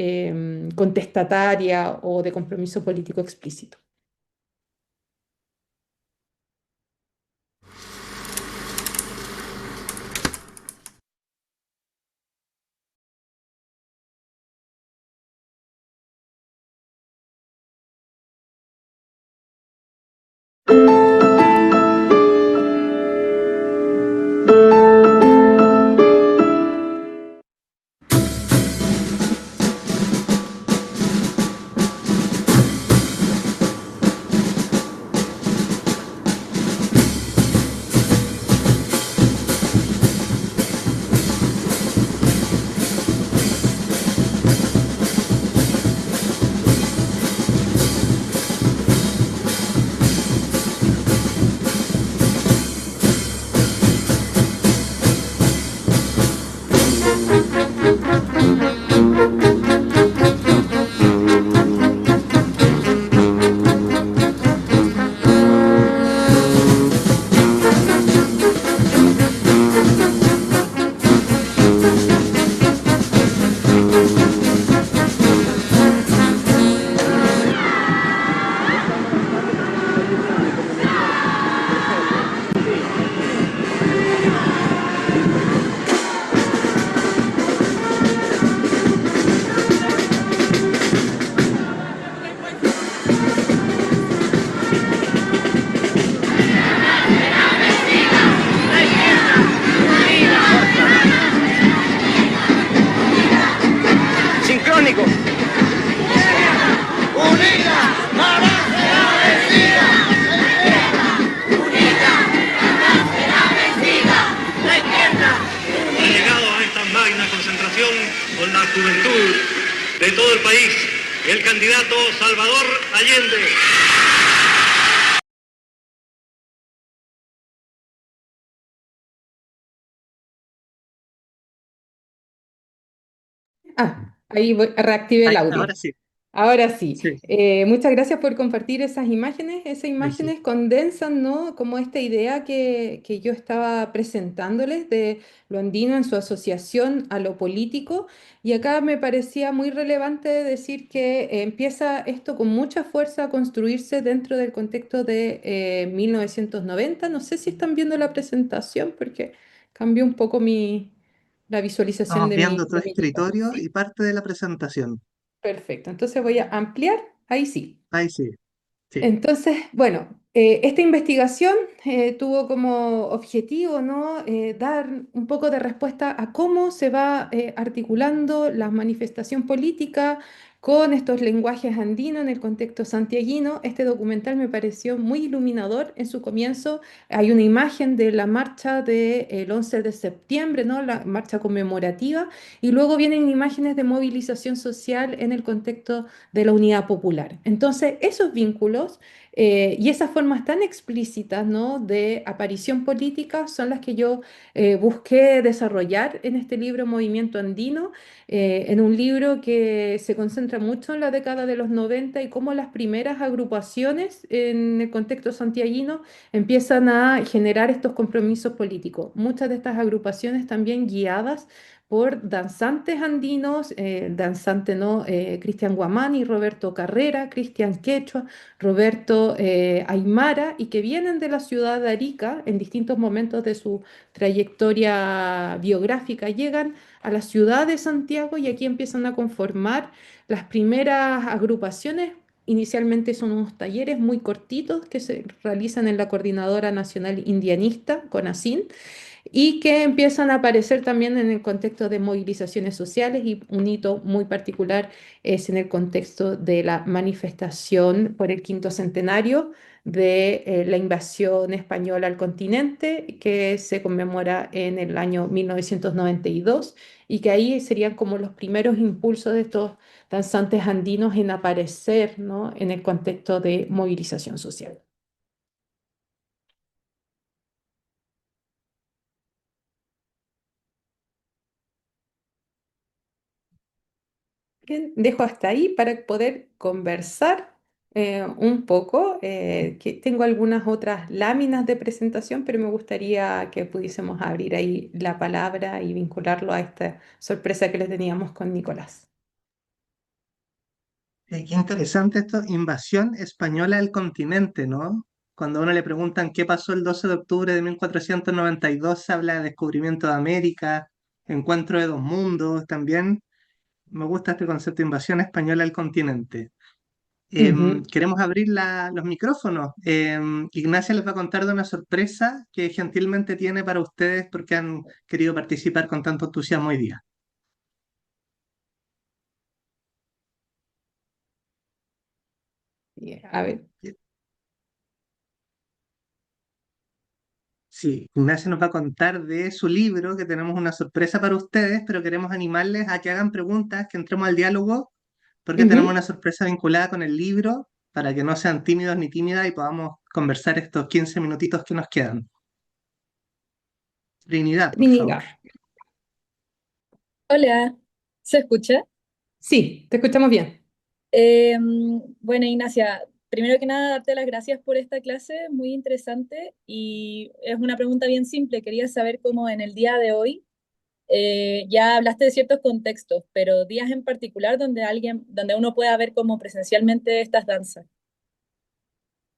contestataria o de compromiso político explícito. Sincrónico. Ha llegado a esta magna concentración con la juventud de todo el país, el candidato Salvador Allende. Reactivé el audio. Ahora sí, Ahora sí, sí. muchas gracias por compartir esas imágenes. Esas Ujú. imágenes condensan, ¿no? Como esta idea que yo estaba presentándoles de lo andino en su asociación a lo político. Y acá me parecía muy relevante decir que empieza esto con mucha fuerza a construirse dentro del contexto de 1990. No sé si están viendo la presentación porque cambió un poco la visualización Estamos de viendo tu de mi equipo. escritorio y ¿Sí? parte de la presentación. Perfecto. Entonces voy a ampliar. Ahí sí. Ahí sí, sí. Entonces, bueno, esta investigación tuvo como objetivo, ¿no? Dar un poco de respuesta a cómo se va articulando la manifestación política con estos lenguajes andinos en el contexto santiaguino. Este documental me pareció muy iluminador en su comienzo. Hay una imagen de la marcha del 11 de septiembre, ¿no? La marcha conmemorativa, y luego vienen imágenes de movilización social en el contexto de la unidad popular. Entonces, esos vínculos y esas formas tan explícitas, ¿no? de aparición política son las que yo busqué desarrollar en este libro Movimiento Andino, en un libro que se concentra mucho en la década de los 90 y cómo las primeras agrupaciones en el contexto santiaguino empiezan a generar estos compromisos políticos. Muchas de estas agrupaciones también guiadas por danzantes andinos, danzante ¿no? Cristian Guamani, Roberto Carrera, Cristian Quechua, Roberto Aymara, y que vienen de la ciudad de Arica en distintos momentos de su trayectoria biográfica, llegan a la ciudad de Santiago y aquí empiezan a conformar las primeras agrupaciones. Inicialmente son unos talleres muy cortitos que se realizan en la Coordinadora Nacional Indianista, CONACIN, y que empiezan a aparecer también en el contexto de movilizaciones sociales, y un hito muy particular es en el contexto de la manifestación por el quinto centenario de la invasión española al continente, que se conmemora en el año 1992, y que ahí serían como los primeros impulsos de estos danzantes andinos en aparecer, ¿no? en el contexto de movilización social. Bien, dejo hasta ahí para poder conversar un poco, que tengo algunas otras láminas de presentación, pero me gustaría que pudiésemos abrir ahí la palabra y vincularlo a esta sorpresa que le teníamos con Nicolás. Qué interesante esto, invasión española al continente, ¿no? Cuando a uno le preguntan qué pasó el 12 de octubre de 1492, se habla de descubrimiento de América, encuentro de dos mundos, también me gusta este concepto de invasión española al continente. Ujú. Queremos abrir los micrófonos. Ignacia les va a contar de una sorpresa que gentilmente tiene para ustedes porque han querido participar con tanto entusiasmo hoy día. A ver. Sí, Ignacia nos va a contar de su libro, que tenemos una sorpresa para ustedes, pero queremos animarles a que hagan preguntas, que entremos al diálogo, porque tenemos Ujú. una sorpresa vinculada con el libro, para que no sean tímidos ni tímidas y podamos conversar estos 15 minutitos que nos quedan. Trinidad, por favor. Trinidad. Hola, ¿se escucha? Sí, te escuchamos bien. Bueno, Ignacia, primero que nada, darte las gracias por esta clase, muy interesante y es una pregunta bien simple. Quería saber cómo en el día de hoy, ya hablaste de ciertos contextos, pero días en particular donde uno pueda ver como presencialmente estas danzas.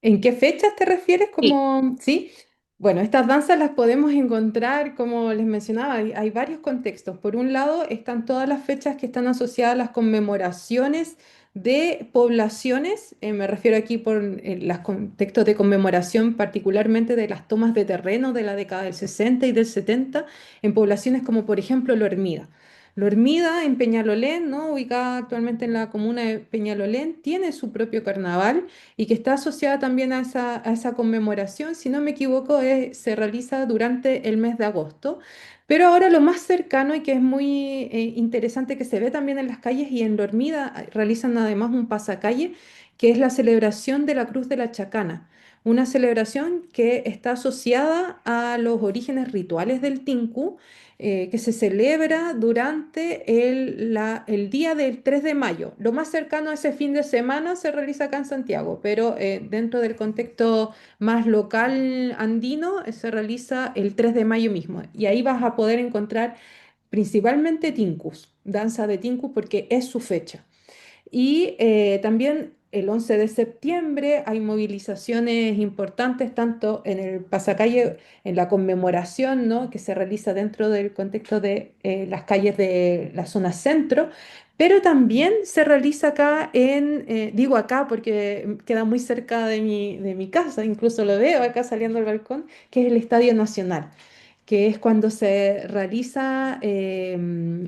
¿En qué fechas te refieres? Sí. Como, sí. Bueno, estas danzas las podemos encontrar, como les mencionaba, hay varios contextos. Por un lado, están todas las fechas que están asociadas a las conmemoraciones de poblaciones. Me refiero aquí por los contextos de conmemoración, particularmente de las tomas de terreno de la década del 60 y del 70, en poblaciones como, por ejemplo, Lormida. Lormida, en Peñalolén, ¿no? ubicada actualmente en la comuna de Peñalolén, tiene su propio carnaval y que está asociada también a esa conmemoración. Si no me equivoco, se realiza durante el mes de agosto. Pero ahora lo más cercano y que es muy interesante, que se ve también en las calles y en Lormida, realizan además un pasacalle, que es la celebración de la Cruz de la Chacana. Una celebración que está asociada a los orígenes rituales del Tinku, que se celebra durante el día del 3 de mayo. Lo más cercano a ese fin de semana se realiza acá en Santiago, pero dentro del contexto más local andino, se realiza el 3 de mayo mismo. Y ahí vas a poder encontrar principalmente tinkus, danza de tinkus, porque es su fecha. Y también el 11 de septiembre hay movilizaciones importantes, tanto en el pasacalle, en la conmemoración, ¿no? que se realiza dentro del contexto de las calles de la zona centro, Pero también se realiza acá digo acá porque queda muy cerca de mi casa, incluso lo veo acá saliendo al balcón, que es el Estadio Nacional, que es cuando se realiza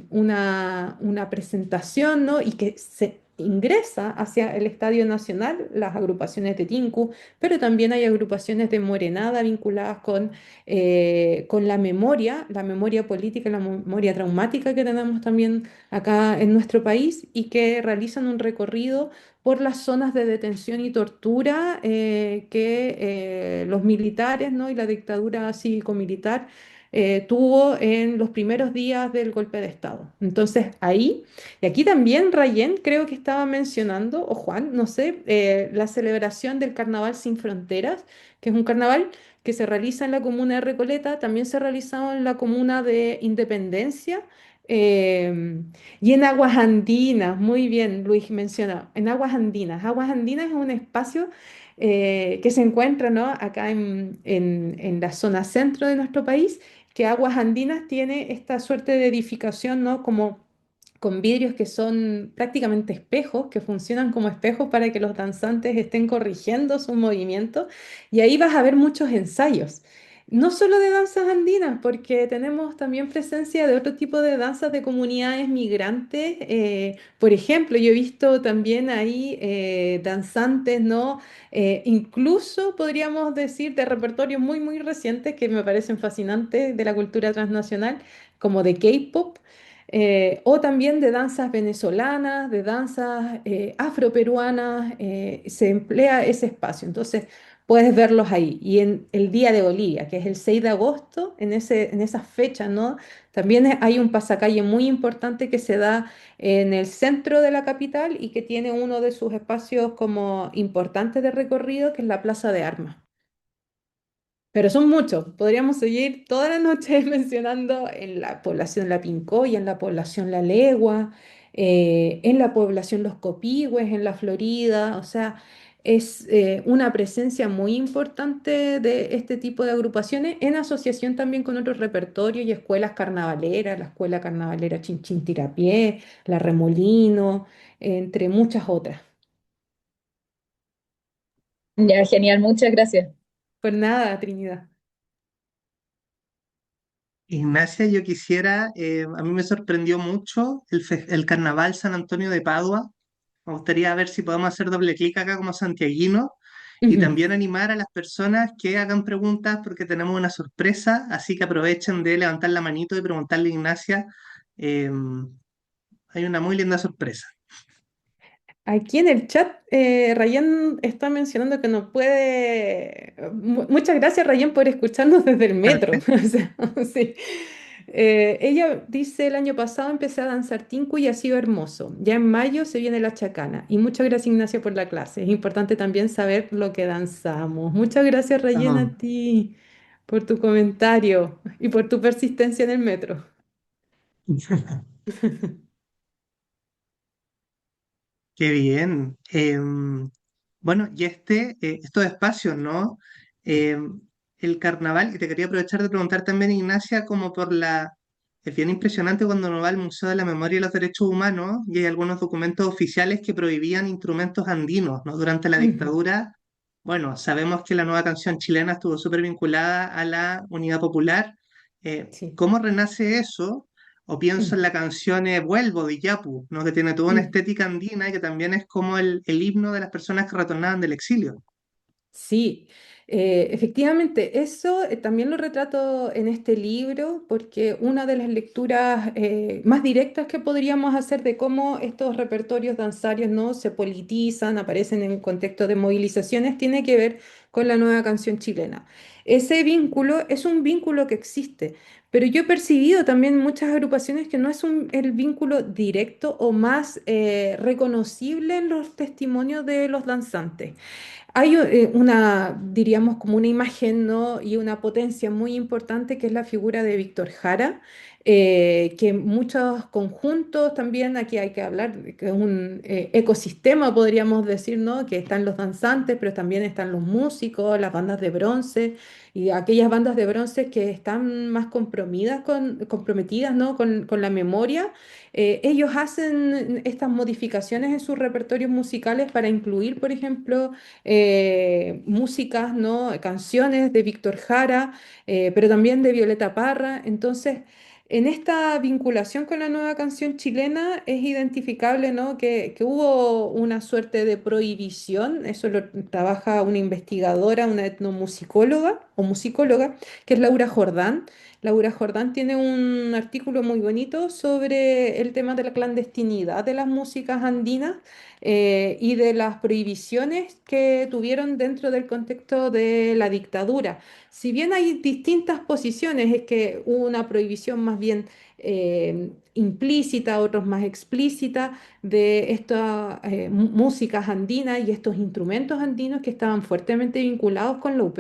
una presentación, ¿no? Y que se ingresa hacia el Estadio Nacional, las agrupaciones de Tinku, pero también hay agrupaciones de Morenada vinculadas con la memoria política, la memoria traumática que tenemos también acá en nuestro país y que realizan un recorrido por las zonas de detención y tortura que los militares, ¿no? Y la dictadura cívico-militar tuvo en los primeros días del golpe de Estado. Entonces ahí, y aquí también Rayén creo que estaba mencionando, o Juan, no sé, la celebración del Carnaval Sin Fronteras, que es un carnaval que se realiza en la comuna de Recoleta, también se ha realizado en la comuna de Independencia. eh, y en Aguas Andinas, muy bien, Luis menciona, en Aguas Andinas. Aguas Andinas es un espacio que se encuentra, ¿no? Acá en la zona centro de nuestro país, que Aguas Andinas tiene esta suerte de edificación, ¿no? Como con vidrios que son prácticamente espejos, que funcionan como espejos para que los danzantes estén corrigiendo su movimiento. Y ahí vas a ver muchos ensayos. No solo de danzas andinas, porque tenemos también presencia de otro tipo de danzas de comunidades migrantes. Por ejemplo, yo he visto también ahí danzantes, ¿no? Incluso podríamos decir de repertorios muy, muy recientes que me parecen fascinantes de la cultura transnacional, como de K-pop, o también de danzas venezolanas, de danzas afroperuanas, se emplea ese espacio. Entonces, puedes verlos ahí. Y en el Día de Bolivia, que es el 6 de agosto, en esa fecha, ¿no? También hay un pasacalle muy importante que se da en el centro de la capital y que tiene uno de sus espacios como importantes de recorrido, que es la Plaza de Armas. Pero son muchos. Podríamos seguir toda la noche mencionando en la población La Pincoya, en la población La Legua, en la población Los Copihue, en la Florida. O sea, es una presencia muy importante de este tipo de agrupaciones en asociación también con otros repertorios y escuelas carnavaleras, la Escuela Carnavalera Chinchín Tirapié, la Remolino, entre muchas otras. Ya, genial, muchas gracias. Pues nada, Trinidad. Ignacia, yo quisiera, a mí me sorprendió mucho el Carnaval San Antonio de Padua. Me gustaría ver si podemos hacer doble clic acá como santiaguino y Ujú. también animar a las personas que hagan preguntas porque tenemos una sorpresa, así que aprovechen de levantar la manito y preguntarle a Ignacia. eh, Hay una muy linda sorpresa. Aquí en el chat, Rayán está mencionando que no puede. Muchas gracias, Rayán, por escucharnos desde el metro. O sea, sí. Ella dice: el año pasado empecé a danzar tinku y ha sido hermoso. Ya en mayo se viene la chacana. Y muchas gracias, Ignacia, por la clase. Es importante también saber lo que danzamos. Muchas gracias, Rayán, Ah, a ti por tu comentario y por tu persistencia en el metro. qué bien. Bueno, y estos espacios, ¿no? El carnaval, y te quería aprovechar de preguntar también, Ignacia, como por la... Es bien impresionante cuando uno va al Museo de la Memoria y los Derechos Humanos y hay algunos documentos oficiales que prohibían instrumentos andinos, ¿no? Durante la Ujú. dictadura. Bueno, sabemos que la nueva canción chilena estuvo súper vinculada a la unidad popular. Sí. ¿Cómo renace eso? O pienso en Mm, la canción Vuelvo de Yapu, ¿no? Que tiene toda una mm. estética andina y que también es como el himno de las personas que retornaban del exilio. Sí, efectivamente, eso también lo retrato en este libro porque una de las lecturas más directas que podríamos hacer de cómo estos repertorios danzarios no se politizan, aparecen en un contexto de movilizaciones, tiene que ver con la nueva canción chilena. Ese vínculo es un vínculo que existe, pero yo he percibido también en muchas agrupaciones que no es el vínculo directo o más reconocible en los testimonios de los danzantes. Hay una, diríamos, como una imagen, ¿no? Y una potencia muy importante que es la figura de Víctor Jara, que muchos conjuntos también, aquí hay que hablar, que es un ecosistema, podríamos decir, ¿no? Que están los danzantes, pero también están los músicos, las bandas de bronce y aquellas bandas de bronce que están más comprometidas, ¿no? Con la memoria. Ellos hacen estas modificaciones en sus repertorios musicales para incluir, por ejemplo, músicas, ¿no? Canciones de Víctor Jara, pero también de Violeta Parra. Entonces, en esta vinculación con la nueva canción chilena es identificable, ¿no? Que hubo una suerte de prohibición, eso lo trabaja una investigadora, una etnomusicóloga o musicóloga, que es Laura Jordán. Laura Jordán tiene un artículo muy bonito sobre el tema de la clandestinidad de las músicas andinas y de las prohibiciones que tuvieron dentro del contexto de la dictadura. Si bien hay distintas posiciones, es que hubo una prohibición más bien implícita, otros más explícita, de estas músicas andinas y estos instrumentos andinos que estaban fuertemente vinculados con la UP,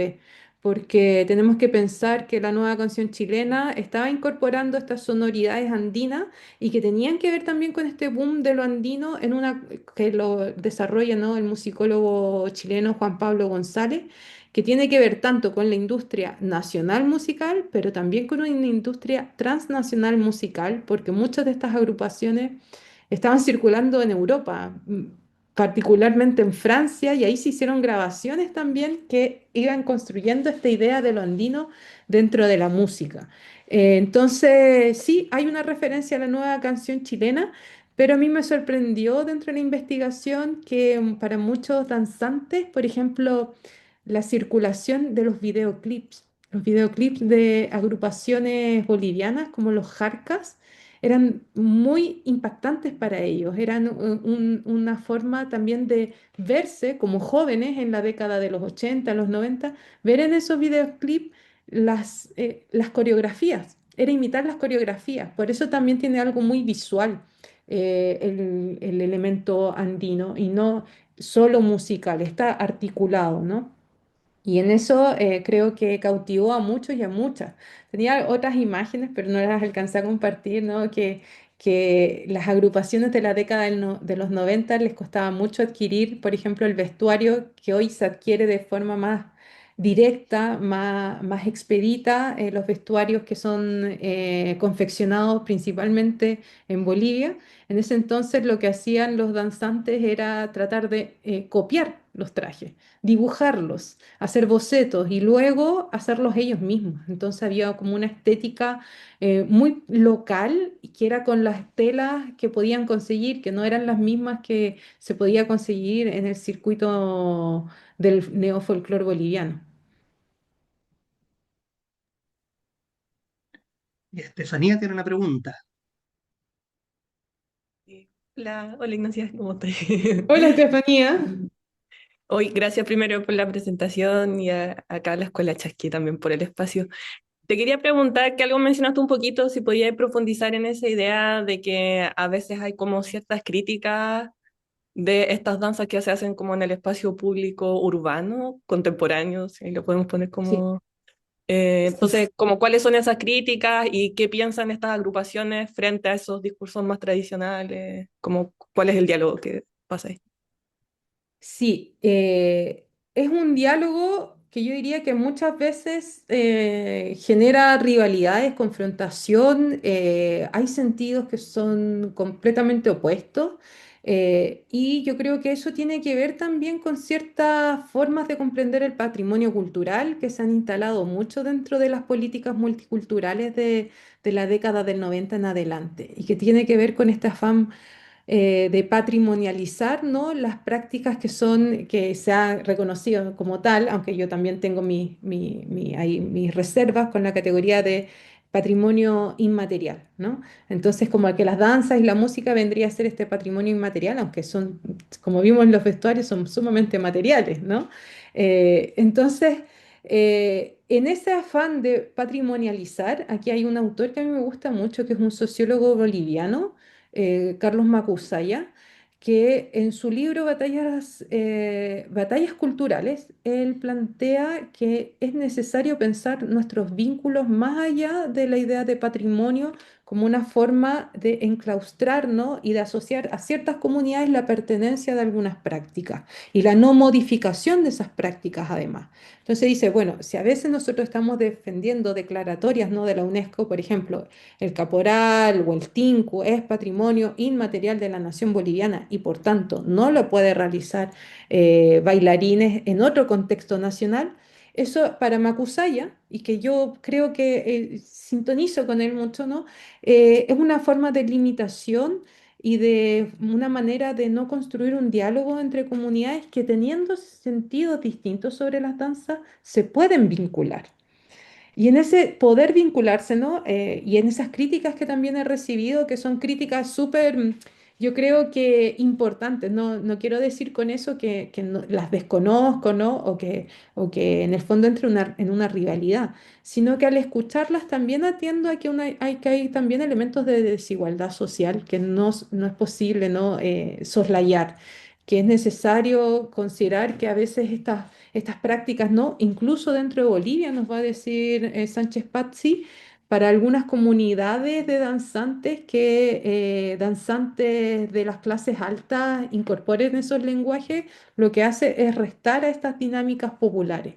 porque tenemos que pensar que la nueva canción chilena estaba incorporando estas sonoridades andinas y que tenían que ver también con este boom de lo andino en una que lo desarrolla, ¿no? El musicólogo chileno Juan Pablo González, que tiene que ver tanto con la industria nacional musical, pero también con una industria transnacional musical, porque muchas de estas agrupaciones estaban circulando en Europa, particularmente en Francia, y ahí se hicieron grabaciones también que iban construyendo esta idea de lo andino dentro de la música. Entonces, sí, hay una referencia a la nueva canción chilena, pero a mí me sorprendió dentro de la investigación que para muchos danzantes, por ejemplo, la circulación de los videoclips de agrupaciones bolivianas como los Jarcas, eran muy impactantes para ellos, eran una forma también de verse como jóvenes en la década de los 80 los 90 ver en esos videoclips las coreografías, era imitar las coreografías, por eso también tiene algo muy visual el elemento andino y no solo musical, está articulado, ¿no? Y en eso creo que cautivó a muchos y a muchas. Tenía otras imágenes, pero no las alcancé a compartir, ¿no? Que las agrupaciones de la década de los 90 les costaba mucho adquirir, por ejemplo, el vestuario que hoy se adquiere de forma más directa, más expedita, los vestuarios que son confeccionados principalmente en Bolivia. En ese entonces lo que hacían los danzantes era tratar de copiar los trajes, dibujarlos, hacer bocetos y luego hacerlos ellos mismos. Entonces había como una estética muy local y que era con las telas que podían conseguir, que no eran las mismas que se podía conseguir en el circuito del neofolclor boliviano. Y Estefanía tiene una pregunta. Hola Ignacia, ¿cómo estás? Hola, Estefanía. Hoy, gracias primero por la presentación y acá a la Escuela Chasqui también por el espacio. Te quería preguntar que algo mencionaste un poquito, si podías profundizar en esa idea de que a veces hay como ciertas críticas de estas danzas que se hacen como en el espacio público urbano, contemporáneo, si lo podemos poner Sí, como... sí. entonces, como cuáles son esas críticas y qué piensan estas agrupaciones frente a esos discursos más tradicionales, como cuál es el diálogo que pasa ahí. Sí, es un diálogo que yo diría que muchas veces genera rivalidades, confrontación, hay sentidos que son completamente opuestos y yo creo que eso tiene que ver también con ciertas formas de comprender el patrimonio cultural que se han instalado mucho dentro de las políticas multiculturales de la década del 90 en adelante y que tiene que ver con este afán de patrimonializar, ¿no? Las prácticas que son, que se ha reconocido como tal, aunque yo también tengo mis reservas con la categoría de patrimonio inmaterial, ¿no? Entonces, como que las danzas y la música vendría a ser este patrimonio inmaterial, aunque son, como vimos en los vestuarios, son sumamente materiales, ¿no? Entonces, en ese afán de patrimonializar, aquí hay un autor que a mí me gusta mucho, que es un sociólogo boliviano, Carlos Macusaya, que en su libro Batallas Culturales, él plantea que es necesario pensar nuestros vínculos más allá de la idea de patrimonio como una forma de enclaustrar, ¿no? Y de asociar a ciertas comunidades la pertenencia de algunas prácticas y la no modificación de esas prácticas además. Entonces dice, bueno, si a veces nosotros estamos defendiendo declaratorias, ¿no? De la UNESCO, por ejemplo, el caporal o el tinku es patrimonio inmaterial de la nación boliviana y por tanto no lo puede realizar bailarines en otro contexto nacional. Eso para Macusaya, y que yo creo que sintonizo con él mucho, ¿no? Es una forma de limitación y de una manera de no construir un diálogo entre comunidades que teniendo sentidos distintos sobre las danzas se pueden vincular. Y en ese poder vincularse, ¿no? Y en esas críticas que también he recibido, que son críticas súper, yo creo que importantes, no, no quiero decir con eso que las desconozco, ¿no? O que en el fondo entre en una rivalidad, sino que al escucharlas también atiendo a que, que hay también elementos de desigualdad social que no es posible, ¿no? Soslayar, que es necesario considerar que a veces estas prácticas, ¿no? Incluso dentro de Bolivia, nos va a decir Sánchez Pazzi, para algunas comunidades de danzantes que danzantes de las clases altas incorporen esos lenguajes, lo que hace es restar a estas dinámicas populares.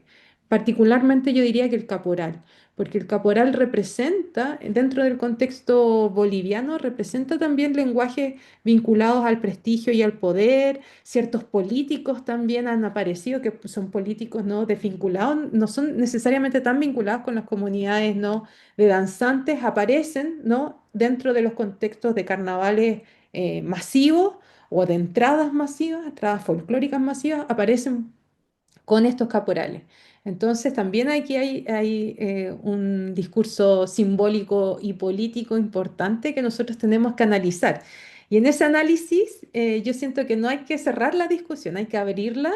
Particularmente yo diría que el caporal, porque el caporal representa, dentro del contexto boliviano, representa también lenguajes vinculados al prestigio y al poder. Ciertos políticos también han aparecido, que son políticos no desvinculados, no son necesariamente tan vinculados con las comunidades no de danzantes, aparecen no dentro de los contextos de carnavales masivos o de entradas masivas, entradas folclóricas masivas, aparecen con estos caporales. Entonces, también aquí hay un discurso simbólico y político importante que nosotros tenemos que analizar. Y en ese análisis, yo siento que no hay que cerrar la discusión, hay que abrirla.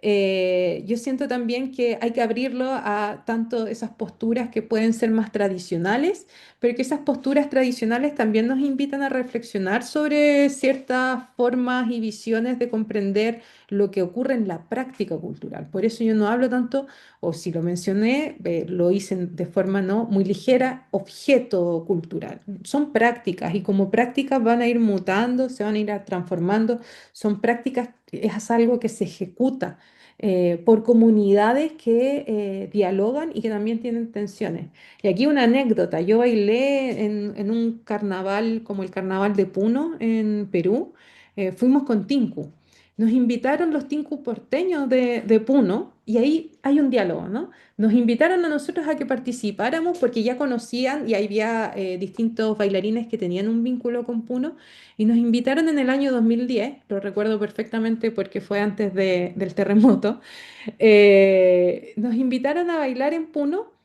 Yo siento también que hay que abrirlo a tanto esas posturas que pueden ser más tradicionales, pero que esas posturas tradicionales también nos invitan a reflexionar sobre ciertas formas y visiones de comprender lo que ocurre en la práctica cultural. Por eso yo no hablo tanto, o si lo mencioné, lo hice de forma no muy ligera, objeto cultural. Son prácticas y como prácticas van a ir mutando, se van a ir transformando. Son prácticas, es algo que se ejecuta por comunidades que dialogan y que también tienen tensiones. Y aquí una anécdota, yo bailé en un carnaval como el Carnaval de Puno en Perú, fuimos con Tinku. Nos invitaron los Tinku porteños de Puno y ahí hay un diálogo, ¿no? Nos invitaron a nosotros a que participáramos porque ya conocían y había distintos bailarines que tenían un vínculo con Puno y nos invitaron en el año 2010, lo recuerdo perfectamente porque fue antes del terremoto, nos invitaron a bailar en Puno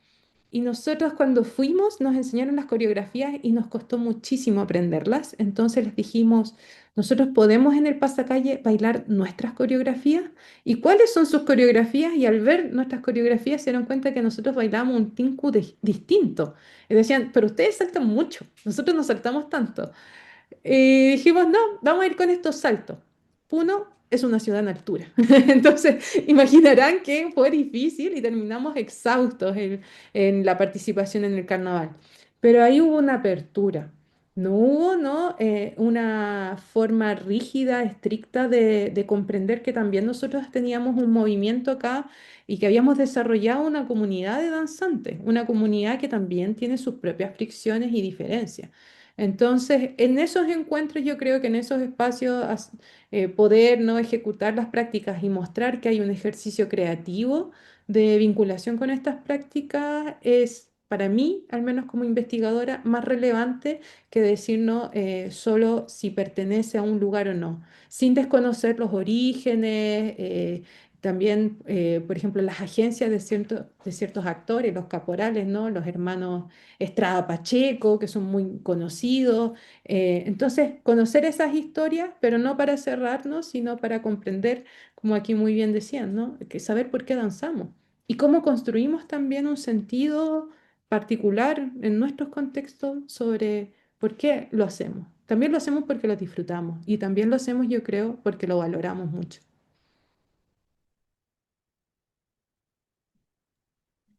y nosotros cuando fuimos nos enseñaron las coreografías y nos costó muchísimo aprenderlas. Entonces les dijimos, nosotros podemos en el pasacalle bailar nuestras coreografías. ¿Y cuáles son sus coreografías? Y al ver nuestras coreografías se dieron cuenta que nosotros bailábamos un tinku distinto. Y decían, pero ustedes saltan mucho, nosotros no saltamos tanto. Y dijimos, no, vamos a ir con estos saltos. Puno es una ciudad en altura. Entonces, imaginarán que fue difícil y terminamos exhaustos en la participación en el carnaval. Pero ahí hubo una apertura. No hubo, ¿no? Una forma rígida, estricta de comprender que también nosotros teníamos un movimiento acá y que habíamos desarrollado una comunidad de danzantes, una comunidad que también tiene sus propias fricciones y diferencias. Entonces, en esos encuentros, yo creo que en esos espacios poder no ejecutar las prácticas y mostrar que hay un ejercicio creativo de vinculación con estas prácticas es, para mí, al menos como investigadora, más relevante que decir no solo si pertenece a un lugar o no, sin desconocer los orígenes. También, por ejemplo, las agencias de ciertos actores, los caporales, ¿no? Los hermanos Estrada Pacheco, que son muy conocidos. Entonces, conocer esas historias, pero no para cerrarnos, sino para comprender, como aquí muy bien decían, ¿no? Que saber por qué danzamos y cómo construimos también un sentido particular en nuestros contextos sobre por qué lo hacemos. También lo hacemos porque lo disfrutamos y también lo hacemos, yo creo, porque lo valoramos mucho.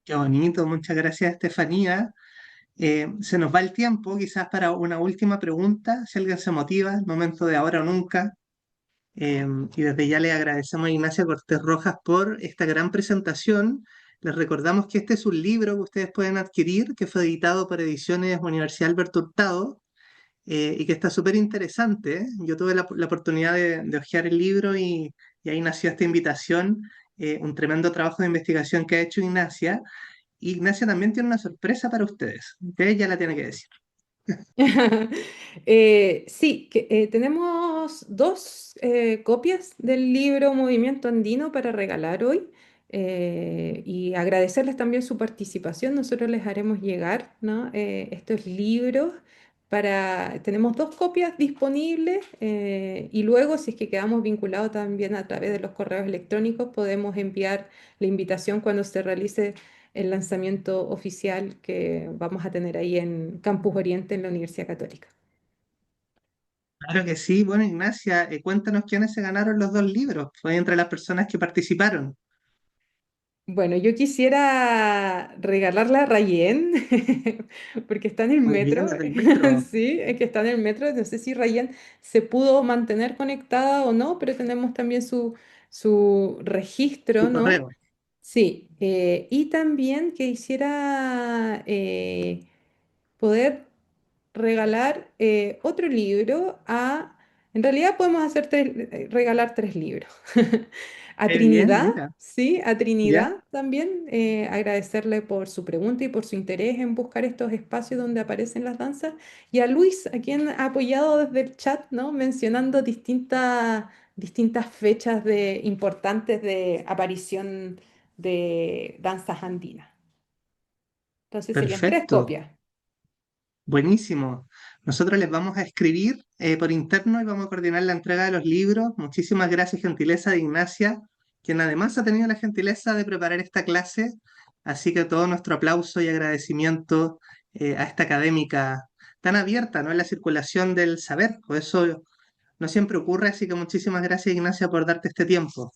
Qué bonito, muchas gracias, Estefanía. Se nos va el tiempo, quizás para una última pregunta, si alguien se motiva, el momento de ahora o nunca. Y desde ya le agradecemos a Ignacia Cortés Rojas por esta gran presentación. Les recordamos que este es un libro que ustedes pueden adquirir, que fue editado por Ediciones Universidad Alberto Hurtado, y que está súper interesante, ¿eh? Yo tuve la oportunidad de hojear el libro y ahí nació esta invitación, un tremendo trabajo de investigación que ha hecho Ignacia. Ignacia también tiene una sorpresa para ustedes, que ella la tiene que decir. Sí, tenemos dos copias del libro Movimiento Andino para regalar hoy y agradecerles también su participación. Nosotros les haremos llegar, ¿no? Estos libros tenemos dos copias disponibles y luego, si es que quedamos vinculados también a través de los correos electrónicos, podemos enviar la invitación cuando se realice el lanzamiento oficial que vamos a tener ahí en Campus Oriente en la Universidad Católica. Claro que sí. Bueno, Ignacia, cuéntanos quiénes se ganaron los dos libros. Fue entre las personas que participaron. Bueno, yo quisiera regalarla a Rayen, porque está en el Muy bien, metro. la del metro. Sí, es que está en el metro. No sé si Rayen se pudo mantener conectada o no, pero tenemos también su registro, Tu ¿no? correo. Sí, y también quisiera poder regalar otro libro a... En realidad podemos hacer regalar tres libros. A Qué bien, Trinidad, mira. sí, a ¿Ya? Trinidad también, agradecerle por su pregunta y por su interés en buscar estos espacios donde aparecen las danzas. Y a Luis, a quien ha apoyado desde el chat, ¿no? Mencionando distintas fechas importantes de aparición de danzas andinas. Entonces serían tres Perfecto. copias. Buenísimo. Nosotros les vamos a escribir por interno y vamos a coordinar la entrega de los libros. Muchísimas gracias, gentileza de Ignacia, quien además ha tenido la gentileza de preparar esta clase. Así que todo nuestro aplauso y agradecimiento a esta académica tan abierta, ¿no? En la circulación del saber. Pues eso no siempre ocurre, así que muchísimas gracias, Ignacia, por darte este tiempo.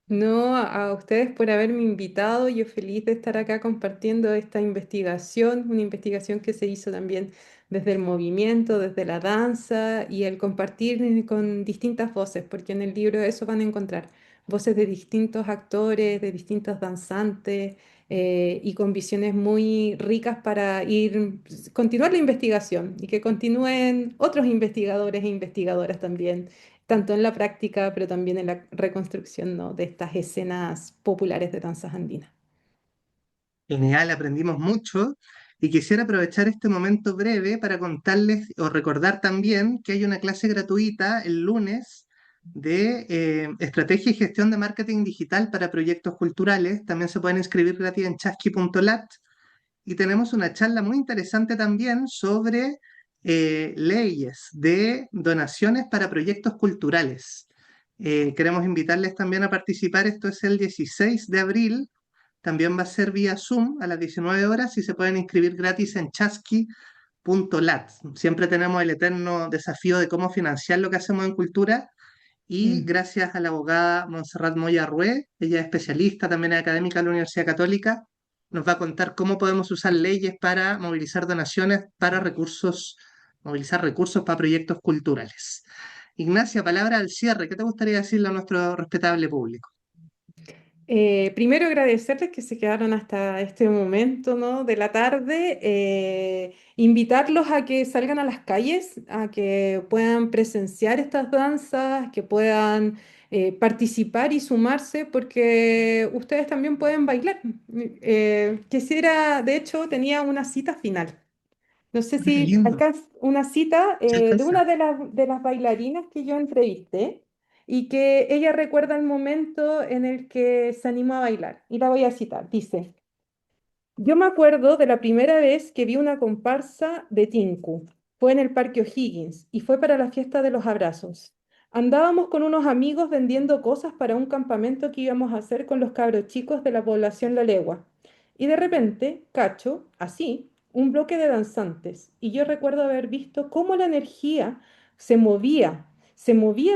No, a ustedes por haberme invitado. Yo feliz de estar acá compartiendo esta investigación, una investigación que se hizo también desde el movimiento, desde la danza y el compartir con distintas voces, porque en el libro eso van a encontrar voces de distintos actores, de distintos danzantes y con visiones muy ricas para continuar la investigación y que continúen otros investigadores e investigadoras también tanto en la práctica, pero también en la reconstrucción, ¿no? De estas escenas populares de danzas andinas. Genial, aprendimos mucho y quisiera aprovechar este momento breve para contarles o recordar también que hay una clase gratuita el lunes de estrategia y gestión de marketing digital para proyectos culturales. También se pueden inscribir gratis en chasqui.lat y tenemos una charla muy interesante también sobre leyes de donaciones para proyectos culturales. Queremos invitarles también a participar. Esto es el 16 de abril, también va a ser vía Zoom a las 19 horas y se pueden inscribir gratis en chasqui.lat. Siempre tenemos el eterno desafío de cómo financiar lo que hacemos en cultura y Mm. gracias a la abogada Montserrat Moya Rué, ella es especialista, también es académica de la Universidad Católica, nos va a contar cómo podemos usar leyes para movilizar donaciones para recursos, movilizar recursos para proyectos culturales. Ignacia, palabra al cierre. ¿Qué te gustaría decirle a nuestro respetable público? Primero agradecerles que se quedaron hasta este momento, ¿no? De la tarde, invitarlos a que salgan a las calles, a que puedan presenciar estas danzas, que puedan participar y sumarse, porque ustedes también pueden bailar. De hecho, tenía una cita final. No sé Qué si lindo. alcanza una cita ¿Se de alcanza? una de las bailarinas que yo entrevisté y que ella recuerda el momento en el que se animó a bailar. Y la voy a citar. Dice, yo me acuerdo de la primera vez que vi una comparsa de Tinku. Fue en el Parque O'Higgins y fue para la fiesta de los abrazos. Andábamos con unos amigos vendiendo cosas para un campamento que íbamos a hacer con los cabros chicos de la población La Legua. Y de repente, cacho, así, un bloque de danzantes. Y yo recuerdo haber visto cómo la energía se movía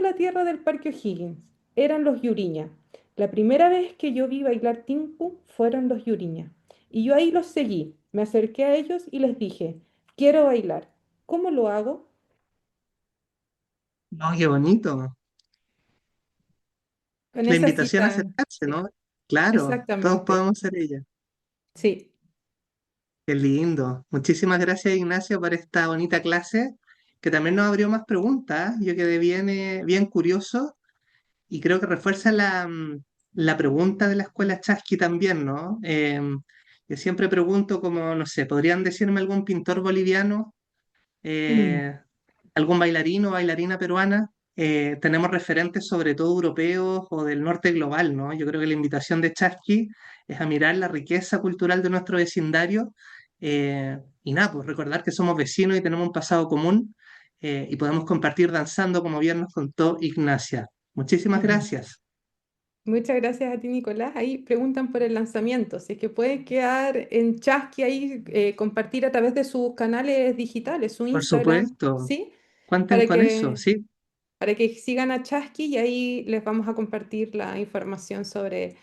la tierra del Parque O'Higgins. Eran los Yuriña. La primera vez que yo vi bailar Tinku fueron los Yuriña. Y yo ahí los seguí. Me acerqué a ellos y les dije, quiero bailar. ¿Cómo lo hago? No, qué bonito. Con La esa invitación a cita. acercarse, Sí, ¿no? Claro, todos exactamente. podemos ser ella. Sí. Qué lindo. Muchísimas gracias, Ignacio, por esta bonita clase, que también nos abrió más preguntas. Yo quedé bien, bien curioso y creo que refuerza la pregunta de la escuela Chasqui también, ¿no? Yo siempre pregunto como, no sé, ¿podrían decirme algún pintor boliviano? Mm, Eh, ¿Algún bailarín o bailarina peruana? Tenemos referentes sobre todo europeos o del norte global, ¿no? Yo creo que la invitación de Chasqui es a mirar la riqueza cultural de nuestro vecindario y nada, pues recordar que somos vecinos y tenemos un pasado común y podemos compartir danzando como bien nos contó Ignacia. Muchísimas ujú. gracias. Muchas gracias a ti, Nicolás. Ahí preguntan por el lanzamiento. Si es que pueden quedar en Chasqui ahí, compartir a través de sus canales digitales, su Por Instagram, supuesto, ¿sí? cuenten Para con eso, que, ¿sí? para que sigan a Chasqui y ahí les vamos a compartir la información sobre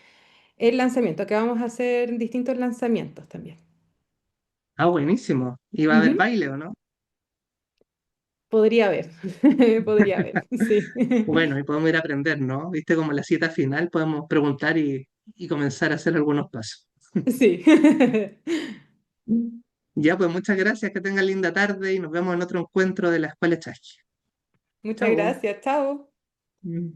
el lanzamiento, que vamos a hacer distintos lanzamientos también. Ah, buenísimo. ¿Y va a haber Ujú. baile o no? Podría haber, podría haber, sí. Bueno, y podemos ir a aprender, ¿no? Viste, como la cita final, podemos preguntar y comenzar a hacer algunos pasos. Sí. Ya, pues muchas gracias, que tengan linda tarde y nos vemos en otro encuentro de la Escuela Chasqui. Muchas Chao. gracias, chao. Mm.